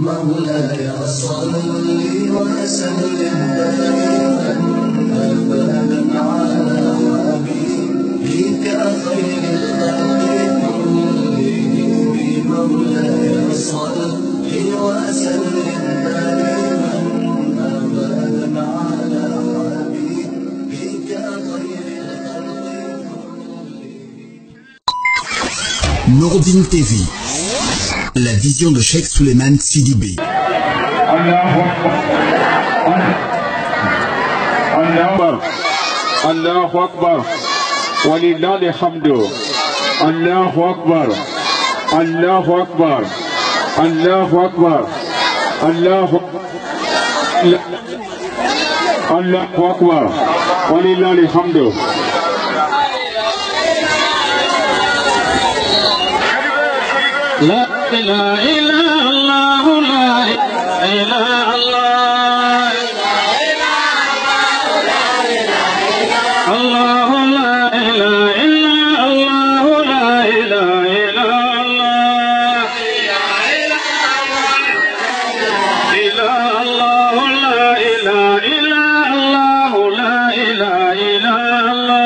مولاي صل وسلم دائما أبدا على حبيبك خير الخلق كلهم. مولاي صل وسلم دائما أبدا على حبيبك خير الخلق كلهم. Nouroudine TV, la vision de Cheikh Souleymane Sidibé. Allahu Akbar, Allahu Akbar, walillahi hamdu. Allahu Akbar, Allahu Akbar, Allahu Akbar, Allahu Akbar, walillahi hamdu. لا إله إلا الله لا إله إلا الله الله لا إله إلا الله لا إله إلا الله إله الله لا إله إلا الله لا إله إلا الله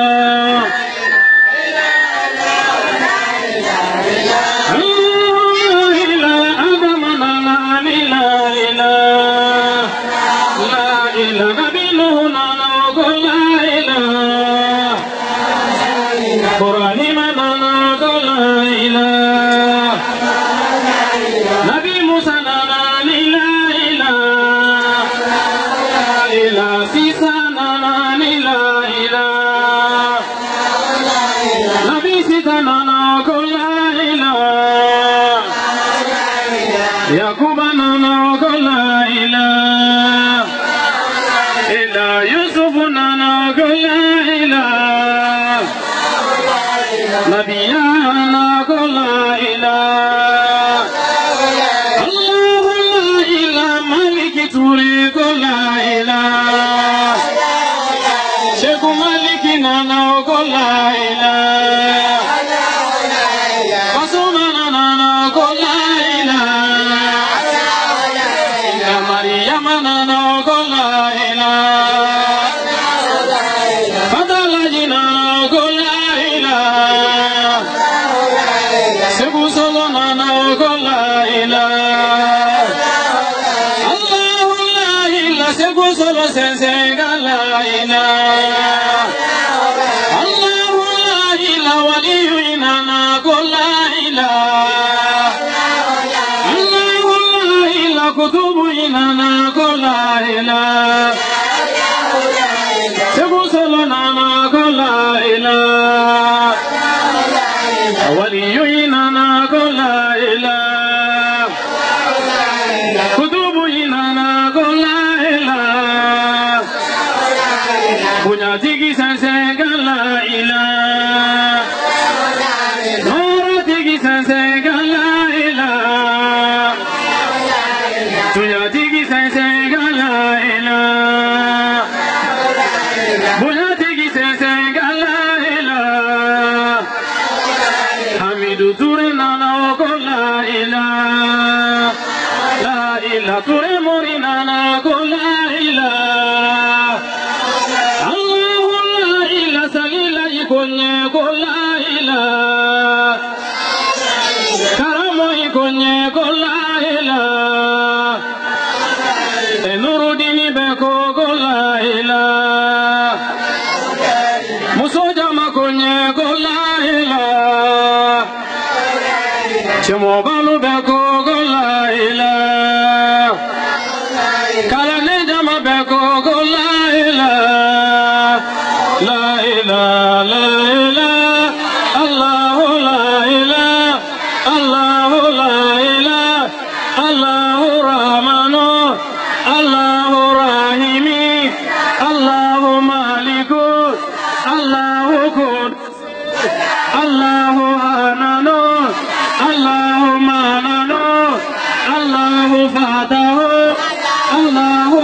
الله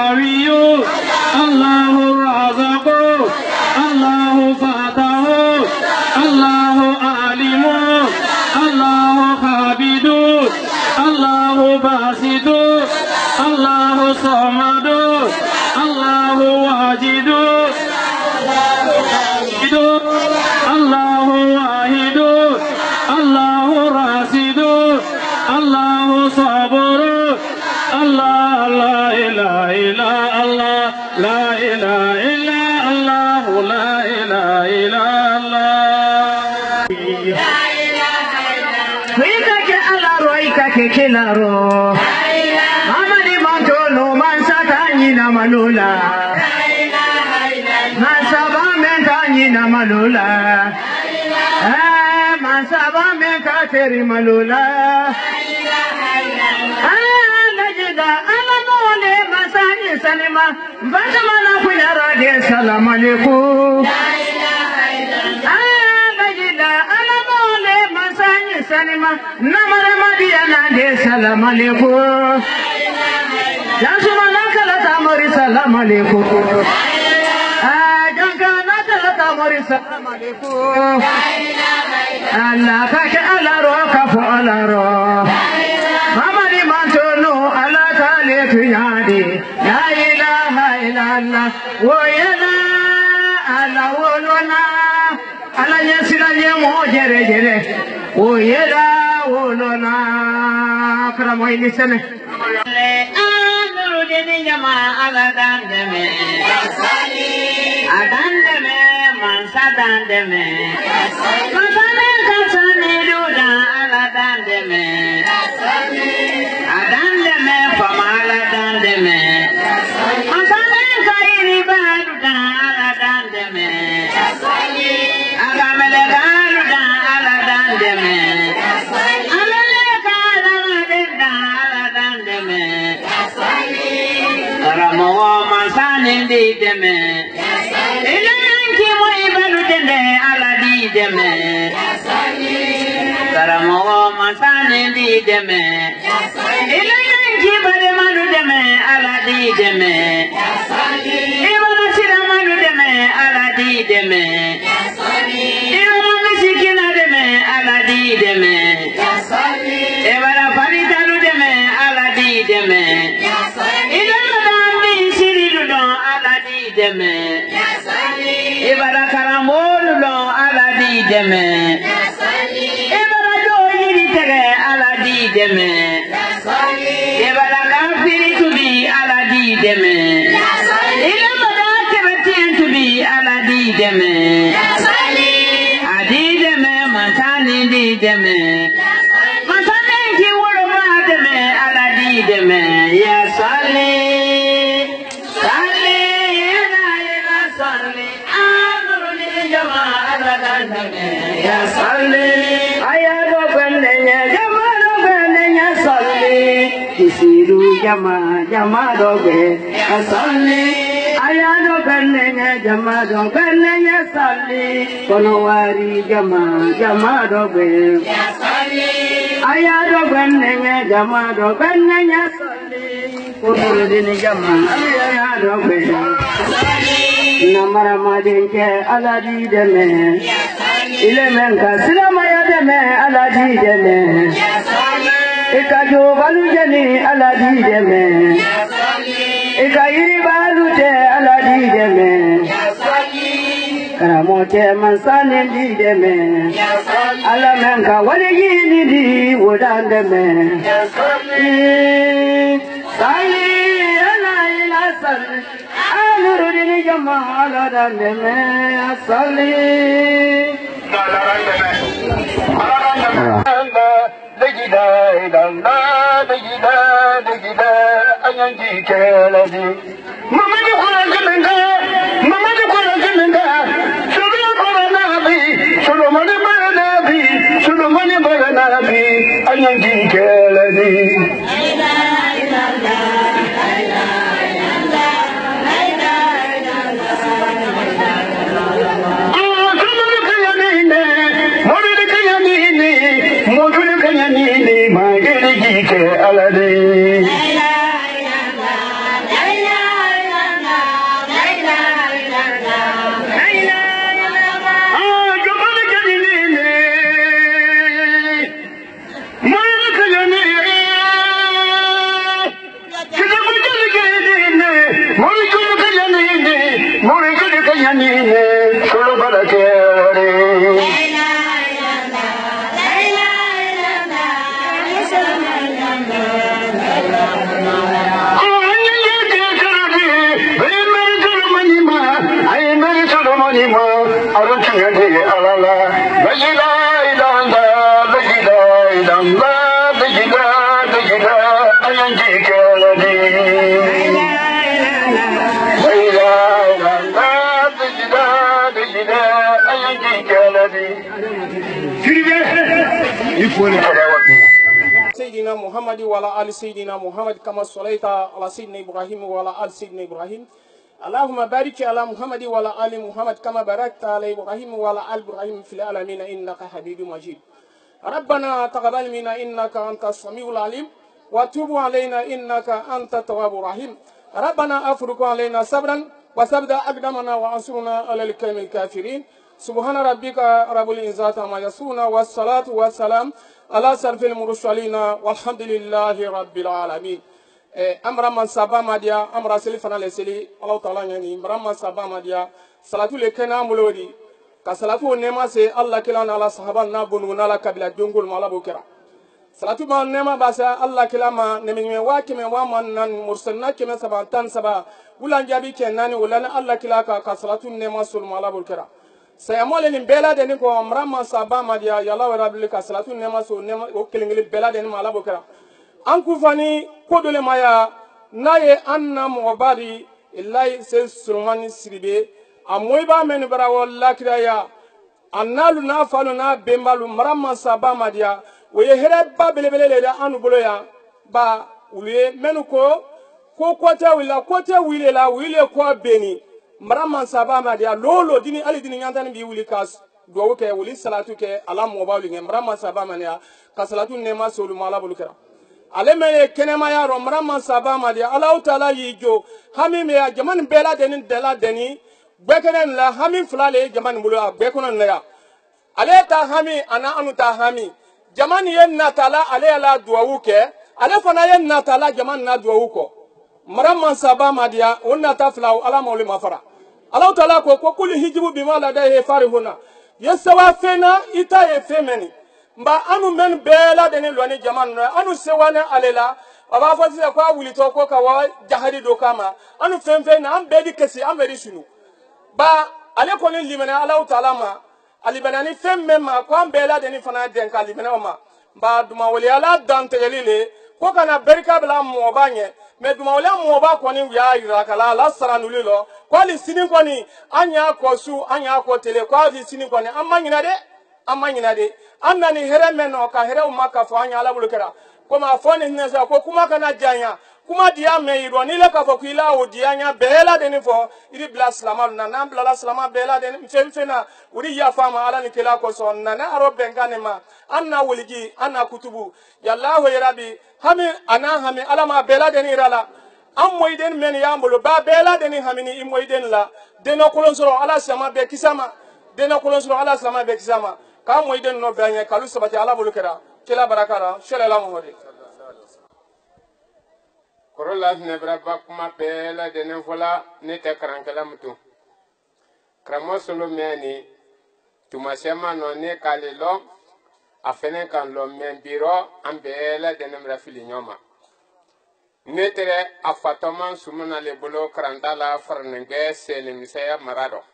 قوي الله رازق الله فتح الله عالم الله خابد الله باسط الله صمد الله واجد الله واحد الله راشد الله صبر الله لا إله إلا الله لا إله إلا الله لا إله إلا الله Kilaro Amani Mantolo Mansatani Namalula Mansaba Mentani Namalula Mansaba Mentari Malula Najida Alamole Masani Salima Banamana Kunara de Salam Aleikum Najida Alamole Masani Salima Namara Madiana de Salam Aleikum Jansumana Kalata Mori Salam Aleikum Jankana Kalata Mori Salam Aleikum Allah Kaka Alaro Kafu Alaro Mamadi Mantono Allah Tale Tuyadi La ilaha illallah Woyana Allah Wolona Allah Yasina Yemo Jere Jere Woyera Wolona Karamoy Nisane Anurudini Jama Allah Dandeme Adandeme Mansadandeme Masane Kasani Ruda Allah Dandeme Adandeme Famala Dandeme Masane Kairi Baruda Allah Dandeme Agamele Garuda Allah Dandeme Alele Kalamadenda Allah Dandeme Karamo Masane Dideme Ilanki Moibaludende Allah Dideme Karamo Masane Dideme Ilanki Baremaludeme Allah Dideme Ibana Siramaludeme Allah Dideme Ibana Misikina Deme Allah Dideme Ibana Faritaludeme Allah Dideme Ibana Siriludon Allah Dideme Ibana Karamoludon Allah Dideme Ibana Doyiri Tere Allah Dideme Ibana Gafiri to be Allah Dideme Ibana Kebatin to be Allah Dideme Adideme Matani Dideme Matani Ki Wurumademe Allah Dideme Yes Ali Sali Ila Sali Amruni Jama Allah Dideme Yes Ali Ayado Benenya Jama Benenya Sali Isiru Jama Jama Dobe Sali Ayado Benenya Jama Benenya Sali Konowari Jama Jama Dobe Ayado Benenya Jama Benenya Sali Konowari Jama Ayado Benenya Namara Madinke Aladi Deme Ilemenka Silamaya Deme Aladi Deme Ikajo Balujani Aladi Deme Ikayiri Balute Aladi Deme Karamote Mansane Deme Alamenka Waligini Di Wodan Deme Sali Alaila Sali Anurudini Jama Aladan Deme Sali yanine solo barakere سيدنا محمد وعلى آل سيدنا محمد كما صليت على سيدنا إبراهيم وعلى آل سيدنا إبراهيم اللهم بارك على محمد وعلى آل محمد كما باركت على إبراهيم وعلى آل إبراهيم في العالمين إنك حميد مجيد ربنا تقبل منا إنك أنت السميع العليم وتوب علينا إنك أنت التواب الرحيم ربنا أفرج علينا صبرا وثبت أقدامنا وانصرنا على القوم الكافرين سبحان ربك رب العزة عما يصفون والصلاة والسلام على سرف المرسلين والحمد لله رب العالمين أمر من سبا مديا أمر سلفنا لسلي الله تعالى يعني أمر من سبا مديا صلاة لكنا ملودي كصلاة نما سي الله كلام على صحابنا بنونا لا قبل جنگول مالا بكرة صلاة ما نما بس الله كلام نمني واكم وامن مرسلنا كم سبعتان سبا ولا جابي كناني ولا الله كلا كصلاة نما سول مالا بكرة سيامول إن بلاد إنكو أمر من سبا مديا يلا ورابلي كصلاة نما سول نما وكلنجلي بلاد إن مالا بكرة أنكو فاني كودول مايا ناي أننا مغباري الله سلمان سربي أمويبا من براول لكرايا أنالو نافالو نا بمبالو مرام سابا ماديا ويهرب بلبلة دا أنو بلويا با ولي منو كو كوتا ويلا لا ويلا كو بني مرام سابا ماديا لولو ديني علي ديني يانتاني بي ولي كاس دوو كي ولي صلاتو كي على موباولي مرام سابا ماديا كصلاتو نما سولو مالا بلوكرا aleme kenema ya romrama sabama dia Allah taala yijo hami me ya jaman bela denin dela deni bekenen la hami fulale jaman bulu bekonon la ya ale ta hami ana anu ta hami jaman yen na taala ale la duawuke ale fana yen na taala jaman na duawuko marama sabama dia onna ta fulaw ala mawli mafara Allah taala ko kul hijibu bima la dahi farihuna yasawa fena ita ye femeni mba anu men bela deni lwani jamanu anu sewane alela aba fasi kwa wulito ko ka wa jahadi do kama anu femfe na am bedi kesi am bedi sunu ba ale ko ni limana Allah taala ma alibanani femme ma ko am bela deni fana den ka limana ma ba duma wali ala dantelele ko kana berka bla mo banye me duma wali mo ba ko ni ya ira kala la saranulilo ko li sinin ko ni anya ko su anya ko tele ko li sinin ko ni amanyina de annani here meno ka here umaka fo anya ala bulukera koma foni neza ko kuma kana janya kuma dia meiro ni le ka fo kuila odianya bela de ni fo iri bla salama na nam bla salama bela de mfemfena uri ya fama ala ni kila ko so na aro bengane ma anna wuligi anna kutubu ya allah ya rabbi hami ala ma bela de ni rala am moyden men ya mbolo ba bela de ni hamini i moyden la de no kolon soro ala sama be kisama de no kolon soro ala sama be kisama ka moyden no banya kalu sabati ala bulukera kila barakara shalala muhammad korola ne braba kuma pela de ne fola ne te krankala mutu kramo solo meni tumasema no ne kalilo afene kan lo membiro ambela de ne mrafili nyoma ne tere afatoman sumuna le bolo krandala farnenge selimseya marado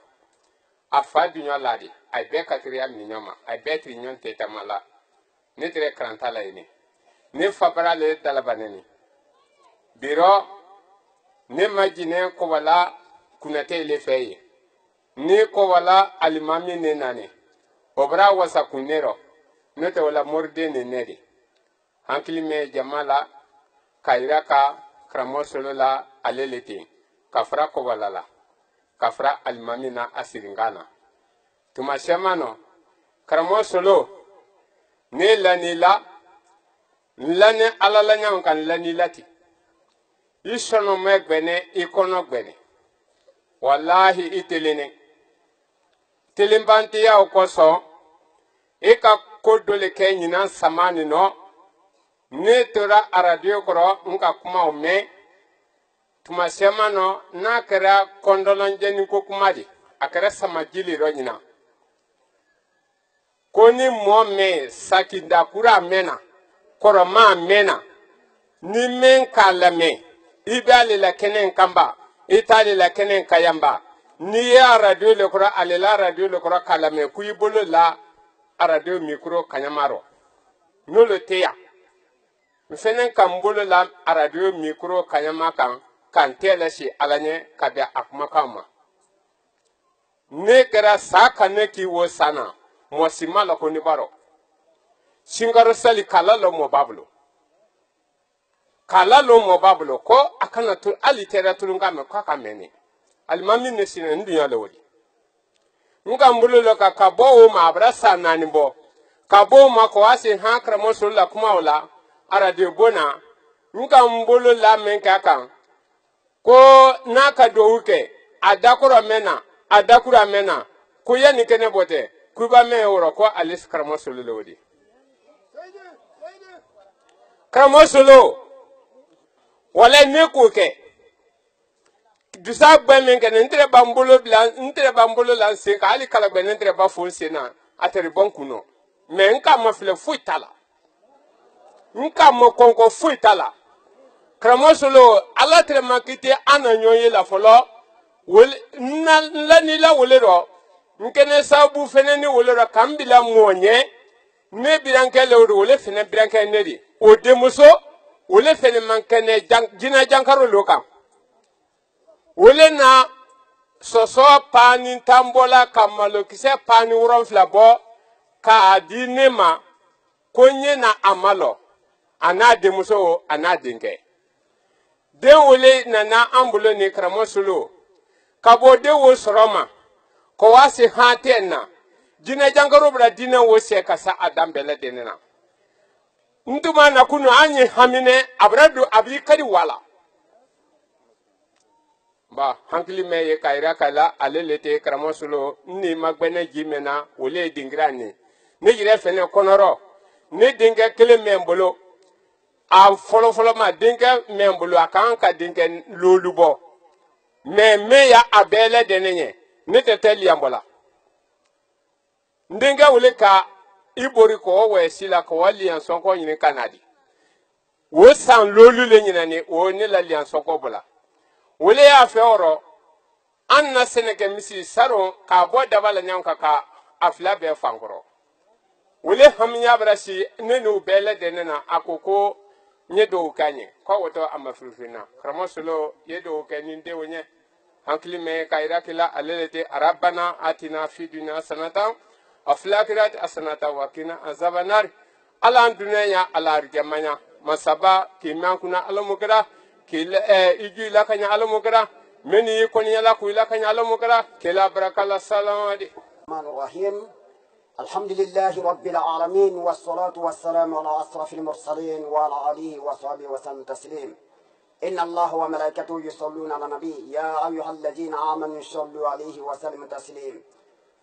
afa dunyo ladi ay be katriya mi nyoma ay be trinyon tetamala ne tere krantala ini ne fabra le dalabaneni biro ne majine ko wala kunate le feye ne ko wala alimami ne nane obra wasa kunero ne te wala morde ne nedi hankili me jamala kaira ka kramo solo la aleleti kafra ko wala la kafra alimami na asiringana tumasema kramo solo ne lanila lane alala nyam kan lanilati isono megbene ikono gbene wallahi itelene telimbanti ya okoso eka kodole kenyina samani no ne tora aradio koro nka kuma ome tumasema no na kera kondolonje ni ko kumadi akara samajili ronyina koni momme sakinda kura mena koroma mena ni men kalame ibali la kenen kamba itali la kenen kayamba ni ya radio le kura alela radio le kura kalame kuibolo la radio micro kanyamaro no le teya mfenen kambolo la radio micro kanyama kan tele shi alanye kabya akmakama ne kera saka ne ki wo sana mosima la koni baro singaro sali kala lo mo bablo ko akana tu alitera tulunga me kwa kameni almami ne sine ndiya le wodi nga mbulu lo ka kabo o ma abrasa nani bo kabo ma ko ase ha kramo sulla kuma wala ara de bona nga mbulu la men ka kan ko naka do uke adakura mena ko yani kene bote kuba me woro ko alis kramo sulla le wodi kramo sulla wala ne ko ke dusa gbemen ke ntre bambulo la se ka ali kala gben ntre ba fon se na ateri bon kuno me nka ma fle fuitala nka mo konko fuitala kramosolo ala tre makite ananyoye la folo wol na la ni la wolero nkene sabu feneni wolero kambila monye ne biranke le wole fene biranke nedi o demuso wole fene mankene jina jankaro loka wole na soso pani tambola kamalo kise pani wuron flabo ka adinema konye na amalo ana demuso ana dinge den wole na ambulo ni kramosolo kabo de wo soroma ko wasi hatenna jina jankaro bra dina wo se kasa adambele denena ntuma na kunu anye hamine abrado abikari wala ba hankili me ye kaira kala alelete kramosolo ni magbene jimena wole dingrani ne jire fene konoro ne dinga kele membolo a folo ma dinga membolo akanka dinga lolubo me ya abele denenye ne teteli ambola ndinga wole ka ibori ko we sila ko wali an sonko nyine kanadi wo san lolu le nyina ni o ne la lian sonko bola wole ya fe oro anna seneke misi saro ka bo dabala nyanka ka afla be fangoro wole hamnya brasi ne no bele denena akoko nyedo kanye ko woto amafrufina kramosolo yedo keninde wonye hankili me kaira kila alelete arabana atina fi dunya sanatan aflakirat asanata wakina azabanar ala dunya ala arjamanya masaba kimankuna alamukra kil iju la kanya alamukra meni konya la kuila kanya alamukra kila barakalla salam alaikum الرحيم الحمد لله رب العالمين والصلاة والسلام على أشرف المرسلين وعلى آله وصحبه وسلم تسليم إن الله وملائكته يصلون على النبي يا أيها الذين آمنوا صلوا عليه وسلم تسليم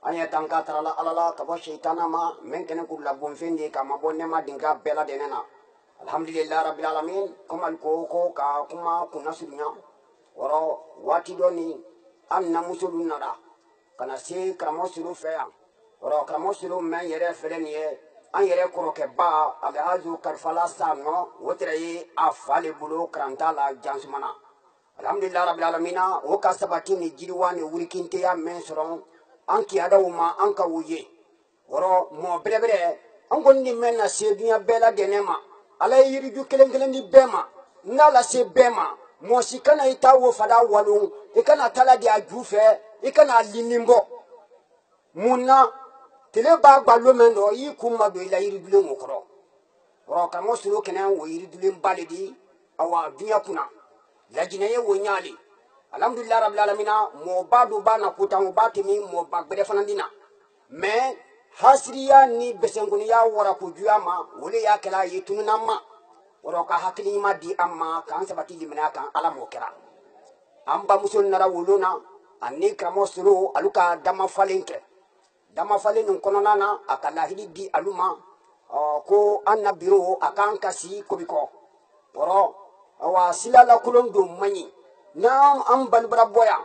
أنا تنكتر على الله كبر شيطان ما من كن كل لبون فيني كما بني ما دينك بلا ديننا الحمد لله رب العالمين كما الكوكو كما كنا سلنا ورا واتدوني أن مسلون نرا كنا سي كرامو سلو فيا ورا كرامو سلو من يرى فلنيه أن يرى كروك با أبهاجو كرفلا سانو وتري أفعل بلو كرانتالا جانسمانا الحمد لله رب العالمين وكاسباتي نجيروان وركينتيا من سرون أنكي هذا وما أنك وجه ورا مو بربرة أنكون نمنا سيدنا بلا دينما على يريدو كلن دي بما نالا سيبما موسيقنا يتاو فدا والون إكنا تلا دي أجوفة إكنا لينيمبو منا tele ba gbalo men do yi kuma do ila yiri dule ngokro ro ka mo suru kena wo yiri dule balidi awa dunya kuna lajina ye wo nyali alhamdulillah rabbil alamin mo badu bana kuta mo batimi mo bagbede fanandina me hasriya ni besenguni ya wara ku juyama wole ya kala yitunna ma ro ka hakli ma di amma kan sabati limna kan ala mo kera amba musul nara wuluna anni kamo suru aluka dama falinke dama fale nun konona na akala hidi di aluma ko anna biro akan kasi kobiko woro wa silala kulon do mani na am balbra boya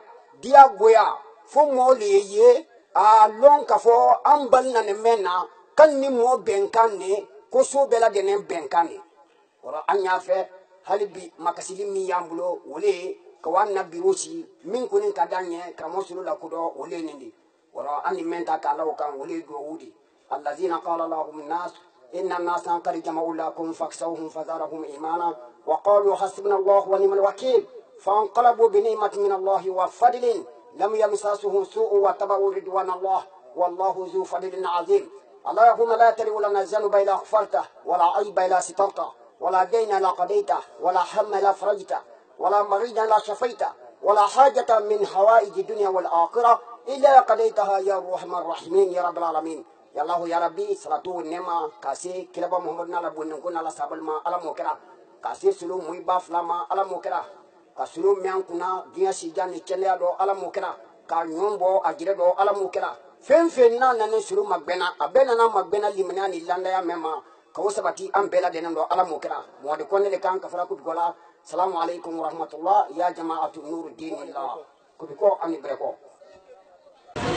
dia goya fo mo le ye a lon ka fo an bal na ne mena kan ni mo benkan ne ko so bela de ne benkan ne wara anya fe halibi makasili mi yambulo wole ka wanna birosi min kunin kadanye kamo sulu la kudo wole nindi wara ani menta kala kan wole do wudi allazina qala lahum an-nas inna an-nasa qad jama'u lakum faksawhum fazarahum imana wa qalu hasbuna Allah wa ni'mal wakeel فانقلبوا بنعمة من الله وفضل لم يمسسهم سوء واتبعوا رضوان الله والله ذو فضل عظيم اللهم لا تدع لنا ذنبا إلا غفرته ولا عيب إلا سترته ولا دين إلا قضيته ولا هم إلا فرجته ولا مريض إلا شفيته ولا حاجة من حوائج الدنيا والآخرة إلا قضيتها يا الرحمن الرحيم يا رب العالمين يا الله يا ربي صلاة النعمة كاسي كلابا محمد نالا بنكون على سبل على موكرا كاسي سلو ميبا فلاما على موكرا kasulu mian kuna dinya sijani keleya do ala mukena ka nyombo ajire do ala mukena fen na nane sulu magbena abena na magbena limana ni landa ya mema ka wasabati ambela denen do ala mukena modi konne kan ka fara gola assalamu alaikum wa rahmatullah ya jama'atu nuruddin illah ko ani breko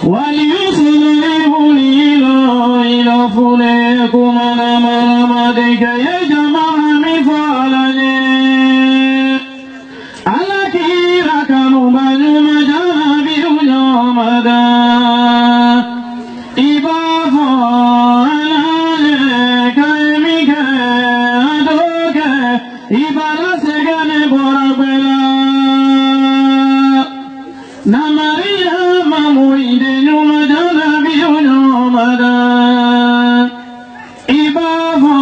وليسلموا إلى فليكم أنا مرمدك يا جماعة مثالني على كيرك مبلم جابي الجمدا إبافا عليك يميك أدوك إبالا سجن بربلا نمريا ممويد جمدا نبي الجمدا إبافا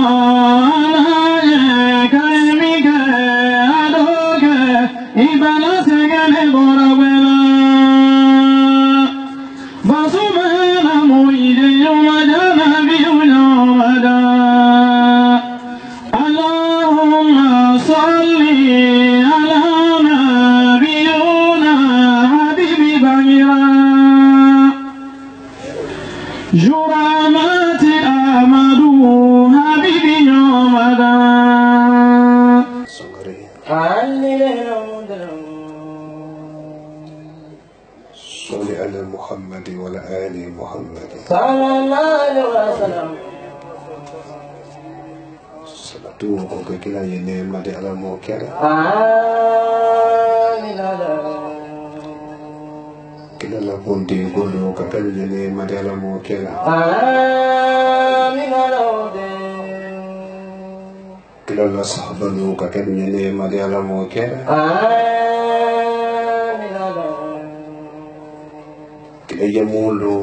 عليك يميك أدوك إبالا سجن بربلا فسبحان مويد جمدا نبي الجمدا اللهم صل على نبينا حبيب بغيرا جرامات أحمد حبيب جمدا صل على محمد وعلى آل محمد صلى الله عليه وسلم salatu ko kila yene made ala mo kere آمين kila la bonde gono ka kala yene made ala mo kere آمين kila la sahaba no ka kala yene made ala mo kere آمين kila yamulo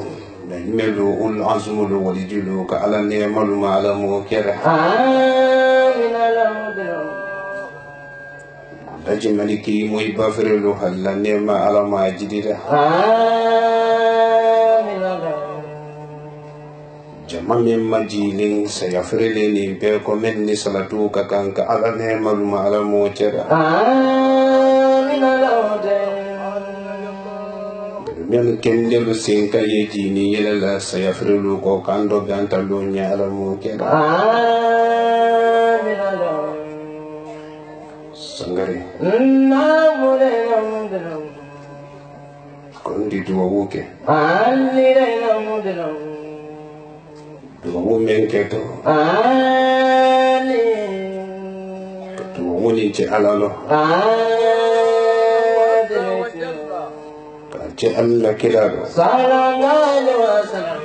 na melo ul azmulo walijulo ka ala ne malu ma ala mo kere آمين daji maliki moy bafrelo halla ne ma ala ma jidida آمين jamame majilin sayafrele ni be ko men ni salatu ka kanka ala ne malu ma ala mo kere آمين men kendelu sinka yeji ni yelela sayafrelu ko kando gantalo nyaala mo keda آمين sangare نعم kondi duwa wuke آمين duwa wu men keto آمين duwa woni ci alalo ka ci alla kilado صلى الله عليه وسلم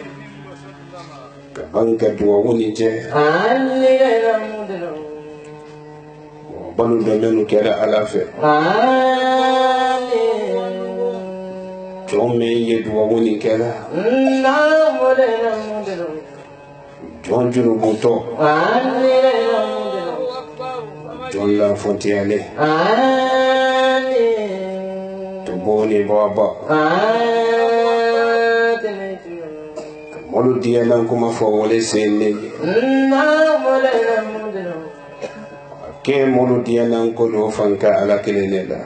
ka banka duwa woni ci banu do menu keda alafe jomme ye duwa woni keda jonjuru buto jolla fontiale to boni baba molu diyalan kuma fo wole senne ke molu diyalan ko do fanka ala kelela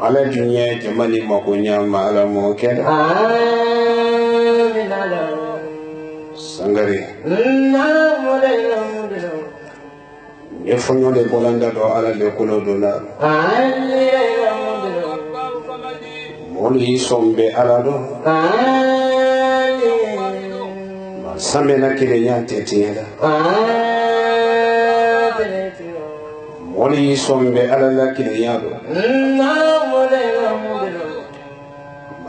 ala dunya jamani mako nyama ala mo keda sangare e fonyo de bolanda do ala le kulo do la Oli sombe alado samena kilenya tetiela Oli sombe alala kilenya do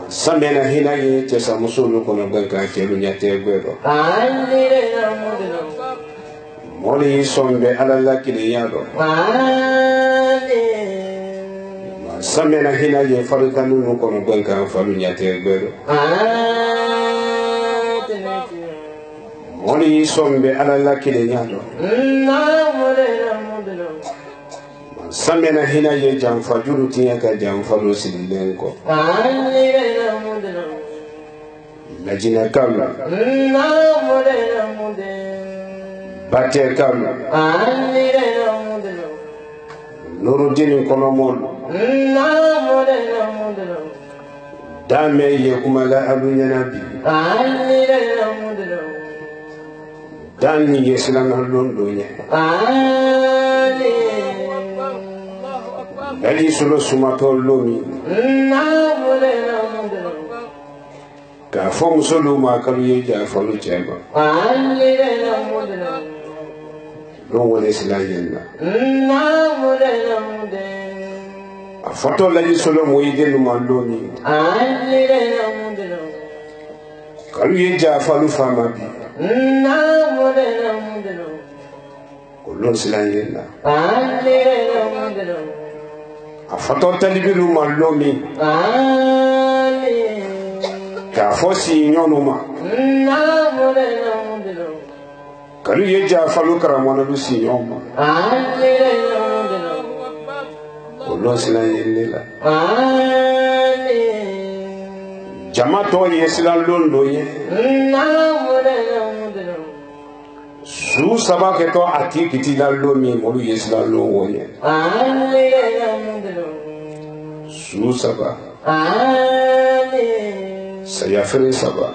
samena hinaye tesa musulu kono banka telu nyate gwedo Oli sombe alala kilenya do samena hinaye farukanu no kono banka falu nyate gwedo Oli sombe alala kilenya do samena hinaye jamfa juru tiya ka jamfa lo silenko Lajina kalu Bate kalu Nurudini konomolu Dame ye kumala alunya nabi Dani ye silana londonya Ali solo sumato lomi Ka fo musolo ma kalu ye ja falu chema Lo wole silanyenna Foto la solo moyide no mandoni kalu ye ja falu fama bi kolon silanyenna Foto talibilu mandoni ka fosi nyonuma kalu ye ja falu karamona lu si nyoma kolon silanyenna jama to ye silan londo ye su saba ke to ati kiti la lo mi mo ye silan lo wo ye su saba saya fere saba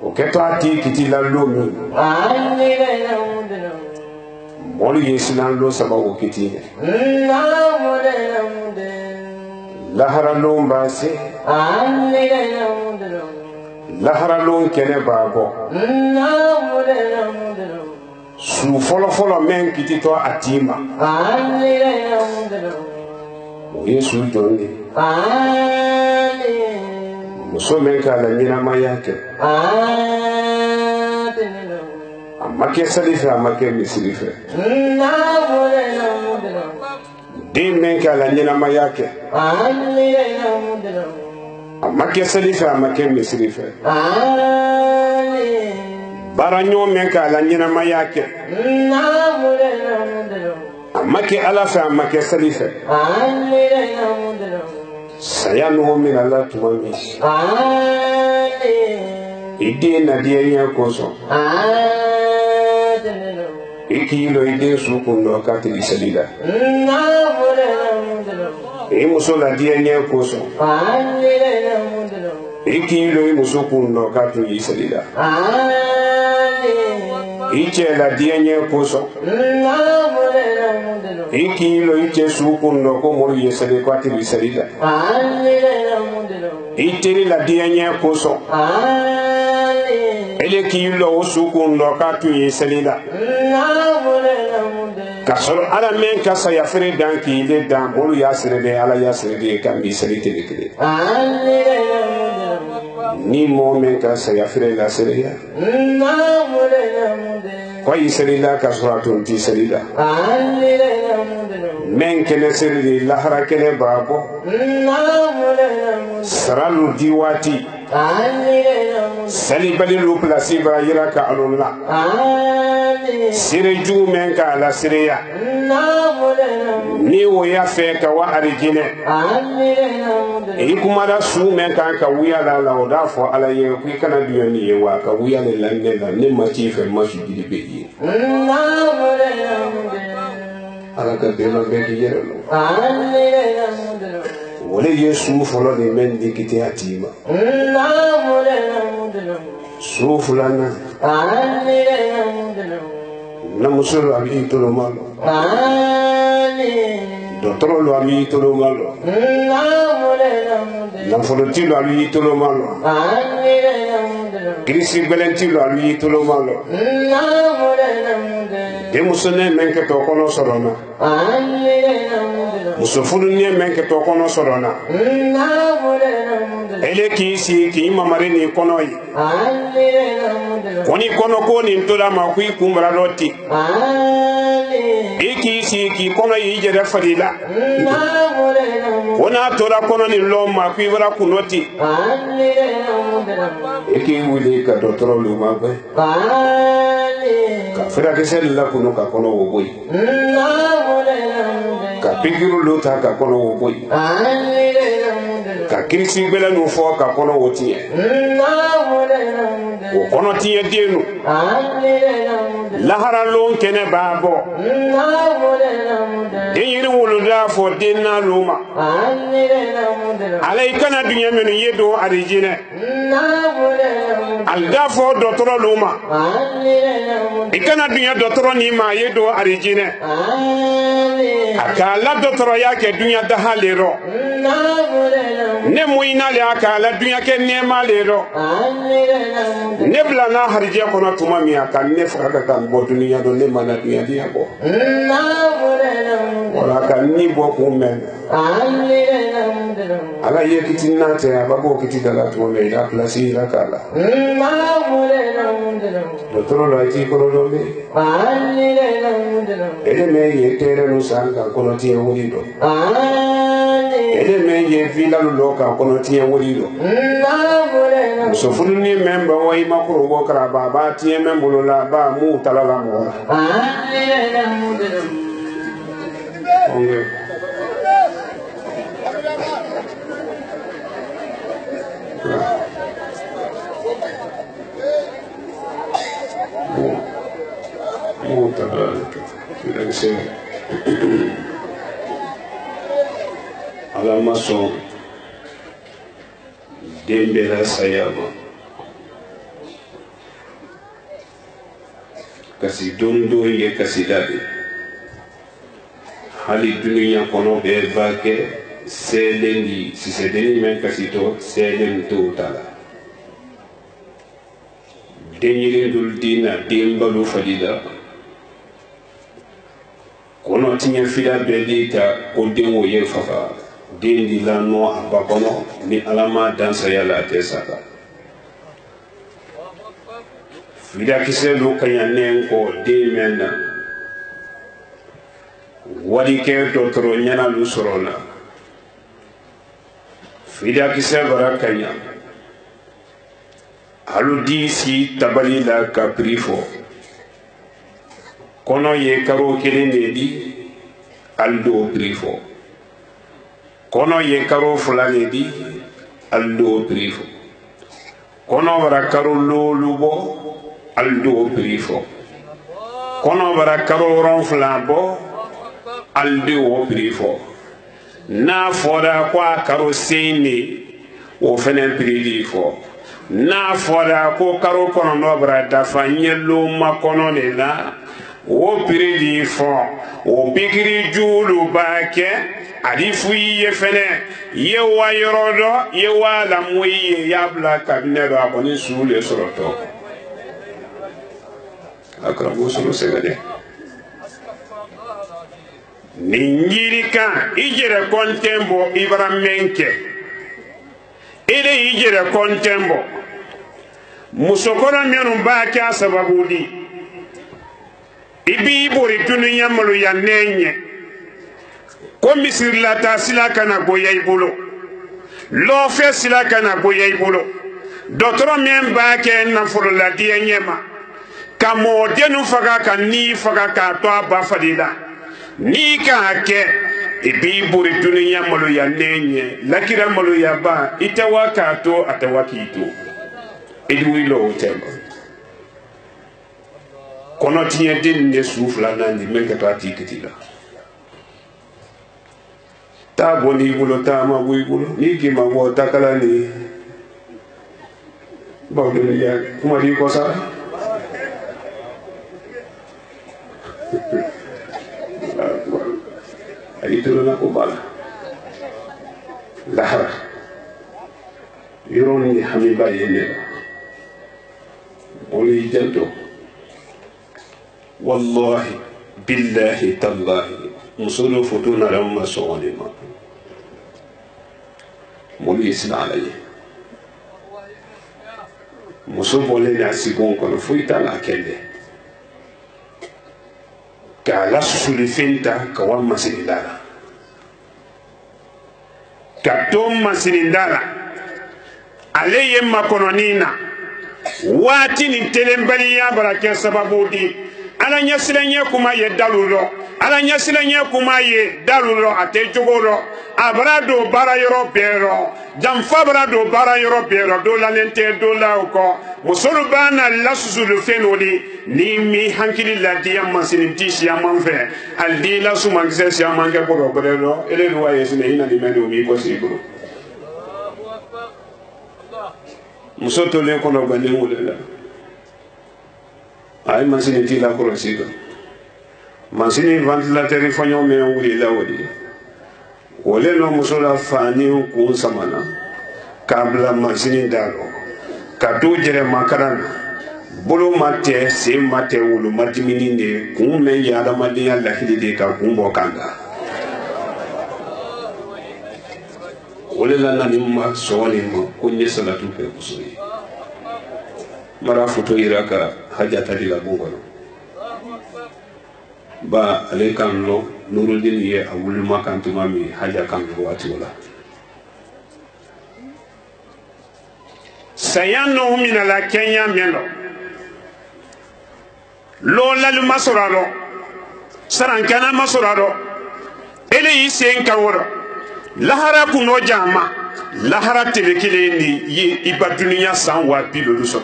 o ke to ati kiti la lo mi mo ye silan lo saba o kiti lahara lon base lahara lon kene babo su folo men kiti to atima o yesu jonde muso men ka la nyina mayake amake salife amake misilife Din men ka la nyina mayake amake salife amake misilife baranyo men ka la nyina mayake amake alafa amake salife sayanu min Allah tumami ide na die ya koso ikilo ide sukundo katili salida musola die nya koso ikilo musukundo katili salida ichela die nya koso ikilo iche sukundo ko mo yesale katili salida itiri la die nya koso ele kilo usukundo katili salida kasoro ala men kasa ya fere danki ile dan bolu ya sirede ala ya sirede kan bi sirede dikide ni mo men kasa ya fere la sirede ko yisirida kasoro tun ti sirida men kene sirede la harakene babo saralu diwati sali bali lu plasi ba yira ka alunla sire ju men ka la sireya ni wo ya fe ka wa arigine e kuma da su men ka ka wuya la oda fo ala ye ku kana biyo ni ye wa ka wuya le lanne la ne ma ti fe ma su di be yi ala ka de ma be di yero wole yesu folo de men di kiti atima su fulana na musulu abi tolo malo dotoro lo ami tolo malo nafolo ti lo ami tolo malo kirisi belenti lo ami tolo malo de musone menke to kono sorona musofulu ne menke to kono sorona ele kisi ki mamare ni kono yi koni kono ko ni tola ma ku kumbra loti ikisi ki kono yi jere fadila ona tola kono ni loma ku wara kunoti eki wuli ka dotoro lu ma be ka fera ke sel la kuno ka kono wo boy ka pigiru lu ta ka kono wo boy ka kirisi bela no fo ka kono wo tie o kono tie dienu lahara lon kene babo de yiri wulu da fo dinna luma alay kana dunya men yedo arijine al da fo dotoro luma ikana dunya dotoro ni ma yedo arijine akala dotoro yake dunya da halero ne moyina le akala dunya ke ne malero ne blana harje kono tuma mi aka ne faka kan bo dunya do ne mana dunya dia bo wala kan ni bo ko men ala yekiti nate ababo kiti dala to me ila plasi ila kala dotoro la ti kono do me ele me yetere no sanga kono ti woni do ele me ye vila lo ka kono ti woni do so funu ni memba wa ima ko go kra baba ti membo la ba mu talala mo alama son dembela sayama kasi dondo ye kasi dabe hali dunia kono be vake selendi si sedeni men kasi to selen to tala denyirin dul dina dembalu fadida kono tinya fida be dita ko denwo ye fafa dendi la no abakono ni alama dansa yala tesaka fida kiselu kanyane ko de mena wadi ke dotoro nyana lu sorona fida kiselu barakanya alu disi tabali la caprifo kono ye karo kelene di aldo prifo kono ye karo fulane di aldo prifo kono wara karo lolubo aldo prifo kono wara karo ronflambo aldo prifo na foda kwa karo sene o fenen prifo na foda ko karo kono no bra dafa nyelo makono ne la o piridi fo o bigiri julu bake adifu ye fene ye wa yorodo ye wa la moye yabla kabinero akoni sule soroto akrabu sulu segade ninjirika ijere kontembo ibramenke ile ijere kontembo musokora menu bake asababudi ibi bori dunya malu ya nenye ko misir la ta sila kana boya ibulo lo fe sila kana boya ibulo dotoro men ba ke na furu la die nyema kamo denu faga kan ni faga ka to ba fadila ni ka ke ibi bori dunya malu ya nenye lakira malu ya ba itawaka to atawakito edwilo tembo kono tiye din ne soufla nandi menke to atikitila ta boni bulo ta ma buy bulo ni ki ma wo takala ni ba do ya kuma di ko sa ay tolona ko bala lahara yoroni hamiba yene oli janto wallahi billahi tallahi musulu futuna lamma soonima molu isla alaye muso bɔlen n'a sigon kɔnɔ foyi t'a la kɛlɛ k'a la susuli ta ka wa masininda la ka to masininda la ale ye makɔnɔnin na waati ni telenbaliya bara kɛ sababu di ala ɲɛsiranɲɛ kuma ye dalu rɔ ala ɲɛsiranɲɛ kuma ye dalu rɔ a tɛ jogo rɔ a bara don baara yɔrɔ bɛɛ rɔ janfa bara don baara yɔrɔ bɛɛ rɔ dɔ lalen tɛ dɔ la o kɔ musolu b'a na lasusulu fɛn o de ni mi hankili ladiya masini ti siya man fɛ hali di lasuma kisɛ siya man kɛ kɔrɔ bɛrɛ rɔ ele ni wa ye sinɛ i na ni mɛ ni o m'i bɔ sigi bolo muso tolen kɔnɔ ganden wele la a ye masini t'i la kɔlɔsi kan masini ventilateur fɔɲɔ mɛ wulila o de wole no muso la fani kun samana k'a bila masini da rɔ ka to jɛrɛ makaran na bolo ma tɛ sen ma tɛ wolo ma dimini de kun mɛn ye adamadenya lahili de ka kun bɔ kan kan wole la nani ma sɔgɔli ma ko n ye salatu kɛ muso ye mara foto yira ka hajata di la bon kɔnɔ ba ale kan lɔ nurudin ye a wulima kan tuma min haja kan lɔ waati o la saya nɔw mina la kɛnya mɛn lɔ lɔɔlali ma sɔrɔ a lɔ sarankana ma sɔrɔ a lɔ ele y'i sen kan wɔrɔ lahara kun n'o jama lahara tele kelen ni ye i ba duniya san 200 sɔrɔ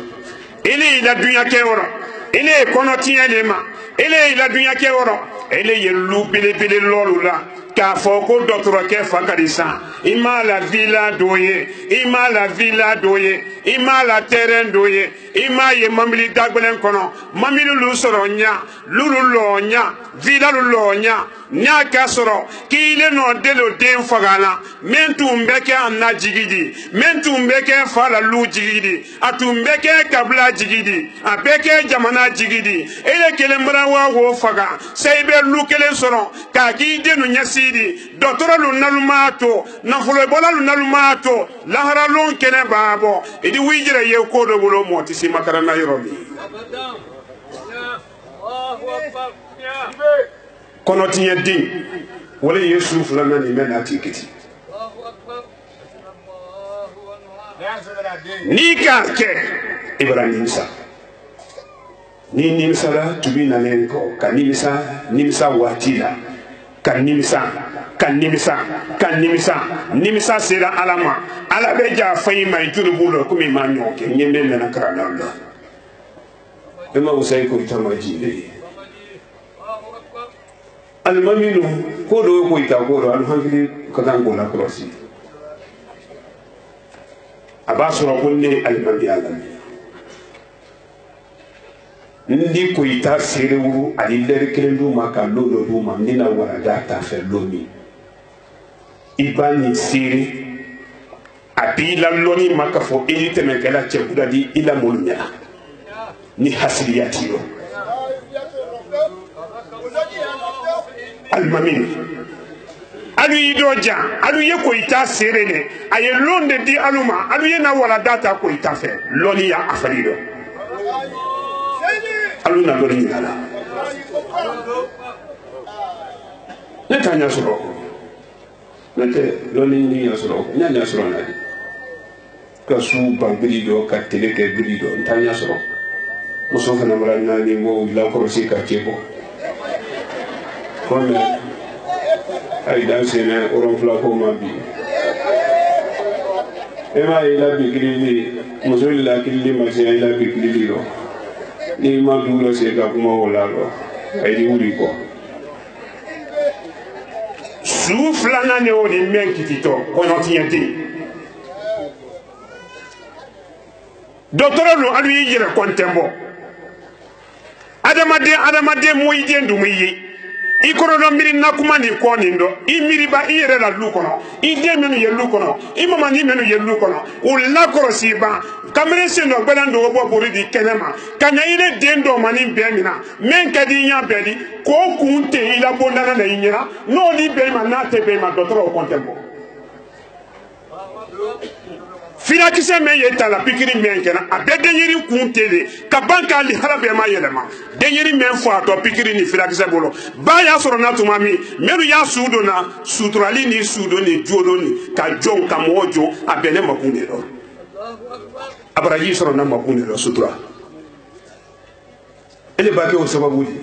ele y'i la dunya kɛ wɔrɔ ele ye kɔnɔ tiɲɛ de ma ele y'i la dunya kɛ wɔrɔ ele ye lu belebele lɔlu la k'a fɔ ko dɔgɔtɔrɔkɛ fa ka di san i m'a la villa dɔ ye i m'a la villa dɔ ye i m'a la terrain dɔ ye i m'a ye mobili dagbɛlɛn kɔnɔ mobili lu sɔrɔ ɲa lulu lɔ ɲa villa lu lɔ ɲa n'a ka sɔrɔ k'ilen nɔ delo den faga la min tun bɛ kɛ a na jigi di min tun bɛ kɛ fa la lu jigi di a tun bɛ kɛ kabila jigi di a bɛ kɛ jamana jigi di e de kelen bara wa wo faga sai bɛ lu kelen sɔrɔ k'a k'i den ɲɛsi di dɔgɔtɔrɔ lu nalu m'a to nafolobɔla lu nalu m'a to laharalon kɛnɛ b'a bɔ i di w'i yɛrɛ ye ko dɔ bolo mɔgɔ tɛ se makarana yɔrɔ min kɔnɔtiɲɛ den wala ye su filanan nin bɛ n'a tigi kiti n'i k'a kɛ i bara nimisa ni nimisala tubi nalen kɔ ka nimisa waati la ka nimisa ka nimisa ka nimisa nimisa sera ala ma ala bɛ ja fɛn in ma i joli b'u la komi i m'a ɲɔgɔn kɛ ɲɛ bɛ mɛnna karanaw la e ma wusa i ko i ta ma ji de alimaminu ko do ko ita ko do alhamdulillah ka kan ko la kɔlɔsi a b'a sɔrɔ ko ne alimami alami ndi ko ita feere wuru ani lɛri kelen d'u ma ka lɔ dɔ d'u ma n bɛna warada ta fɛ lɔ min i b'a ni feere a b'i la lɔni ma k'a fɔ e ni tɛmɛkɛla cɛ kuda di i la mɔlu ɲɛna ni hasiliya t'i rɔ alimami alu y'i dɔ jan alu ye ko ita seere ne a ye lɔn de di alu ma alu ye na warada ta ko ita fɛ lɔni y'a afali dɔ alu na lɔni ɲininka la ne t'a ɲɛ sɔrɔ ne tɛ lɔni ɲini ɲɛ sɔrɔ n y'a ɲɛ sɔrɔ na de ka su ban biri dɔ ka tele kɛ biri dɔ n t'a ɲɛ sɔrɔ muso fana mara naani ko lakɔlɔsi ka cɛ bɔ kɔmi ayi dan sɛnɛ ɔrɔnfila ko ma bi e m'a ye i la bi kirili muso la kirili ma se i la bi kirili rɔ n'i ma dugu dɔ se ka kuma o la rɔ a yi wuli kɔ su filanan de y'o de mɛn kititɔ kɔnɔtiɲɛ tɛ dɔgɔtɔrɔ don alu y'i yɛrɛ kɔntɛn bɔ adamaden mɔyiden dun ye i kɔrɔdɔ miiri na kuma nin kɔ nin dɔ i miiriba i yɛrɛ la lu kɔnɔ i den minnu ye lu kɔnɔ i mamani minnu ye lu kɔnɔ o lakɔrɔsi ban kamalen sen dɔ gbɛlan dogo bɔ boli di kɛnɛ ma ka ɲa i le den dɔ ma nin bɛɛ min na min ka di i ɲa bɛɛ di k'o kun tɛ i la bondana na i ɲɛna n'o di bɛɛ ma n'a tɛ bɛɛ ma dɔtɔrɔ o kɔn tɛ bɔ firakisɛ min ye ta la pikiri min kɛra a bɛɛ denyɛri kun tɛ de ka ban k'a lihara bɛɛ ma yɛlɛma denyɛri min fɔ a tɔ pikiri ni firakisɛ bolo ba y'a sɔrɔ na tuma min minnu y'a su don na suturali ni sudon ni jodon ni ka jɔn ka mɔgɔ jɔ a bɛɛ ne makun de dɔn a baraji sɔrɔ na makun de dɔn sutura ele b'a kɛ o sababu de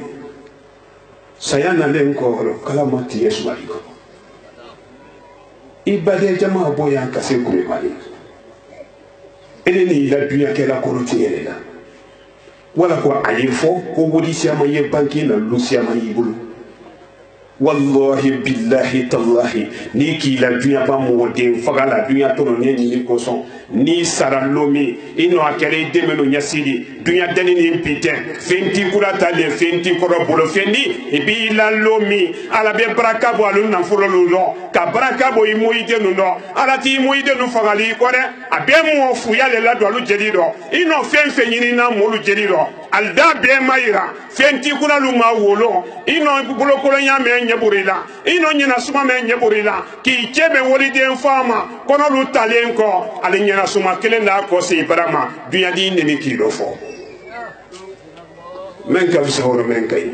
saya nalen kɔ kala ma tigɛ sumali kɔ i baden jama bɔ yan ka se kuremali ele ni la dunya kɛla kɔnɔ tigɛ la wala ko a ye fɔ ko wodi siyama ye banki na lu siyama y'i bolo wallahi billahi tallahi ni k'i la dunya ba mɔgɔden faga la dunya tɔnɔ ne ɲini kosɔn ni sara lomi i nɔ a kɛra i den minnu ɲɛsiri dunya deni ni pitɛ fɛn t'i kura talen fɛn t'i kɔrɔ bolo fɛn di i b'i la lomi ala bɛ baraka bɔ alu nafolo lu lɔ ka baraka bɔ i moyiden nu lɔ ala t'i moyiden nu fagali i kɔ dɛ a bɛ mɔ fuya le la don alu jeli lɔ i nɔ fɛn fɛn ɲini na mɔlu jeli lɔ alida bɛɛ ma yira fɛn t'i kura lu ma wolo i nɔ bolokolonya mɛn ɲɛbori la i nɔ ɲɛna suma mɛn ɲɛbori la k'i cɛ bɛ waliden fa ma kɔnɔlu talen kɔ ale ɲɛna suma kelen n'a kɔ se i bara ma dunya di neni k'i dɔ fɔ men ka fisa wala men ka ɲi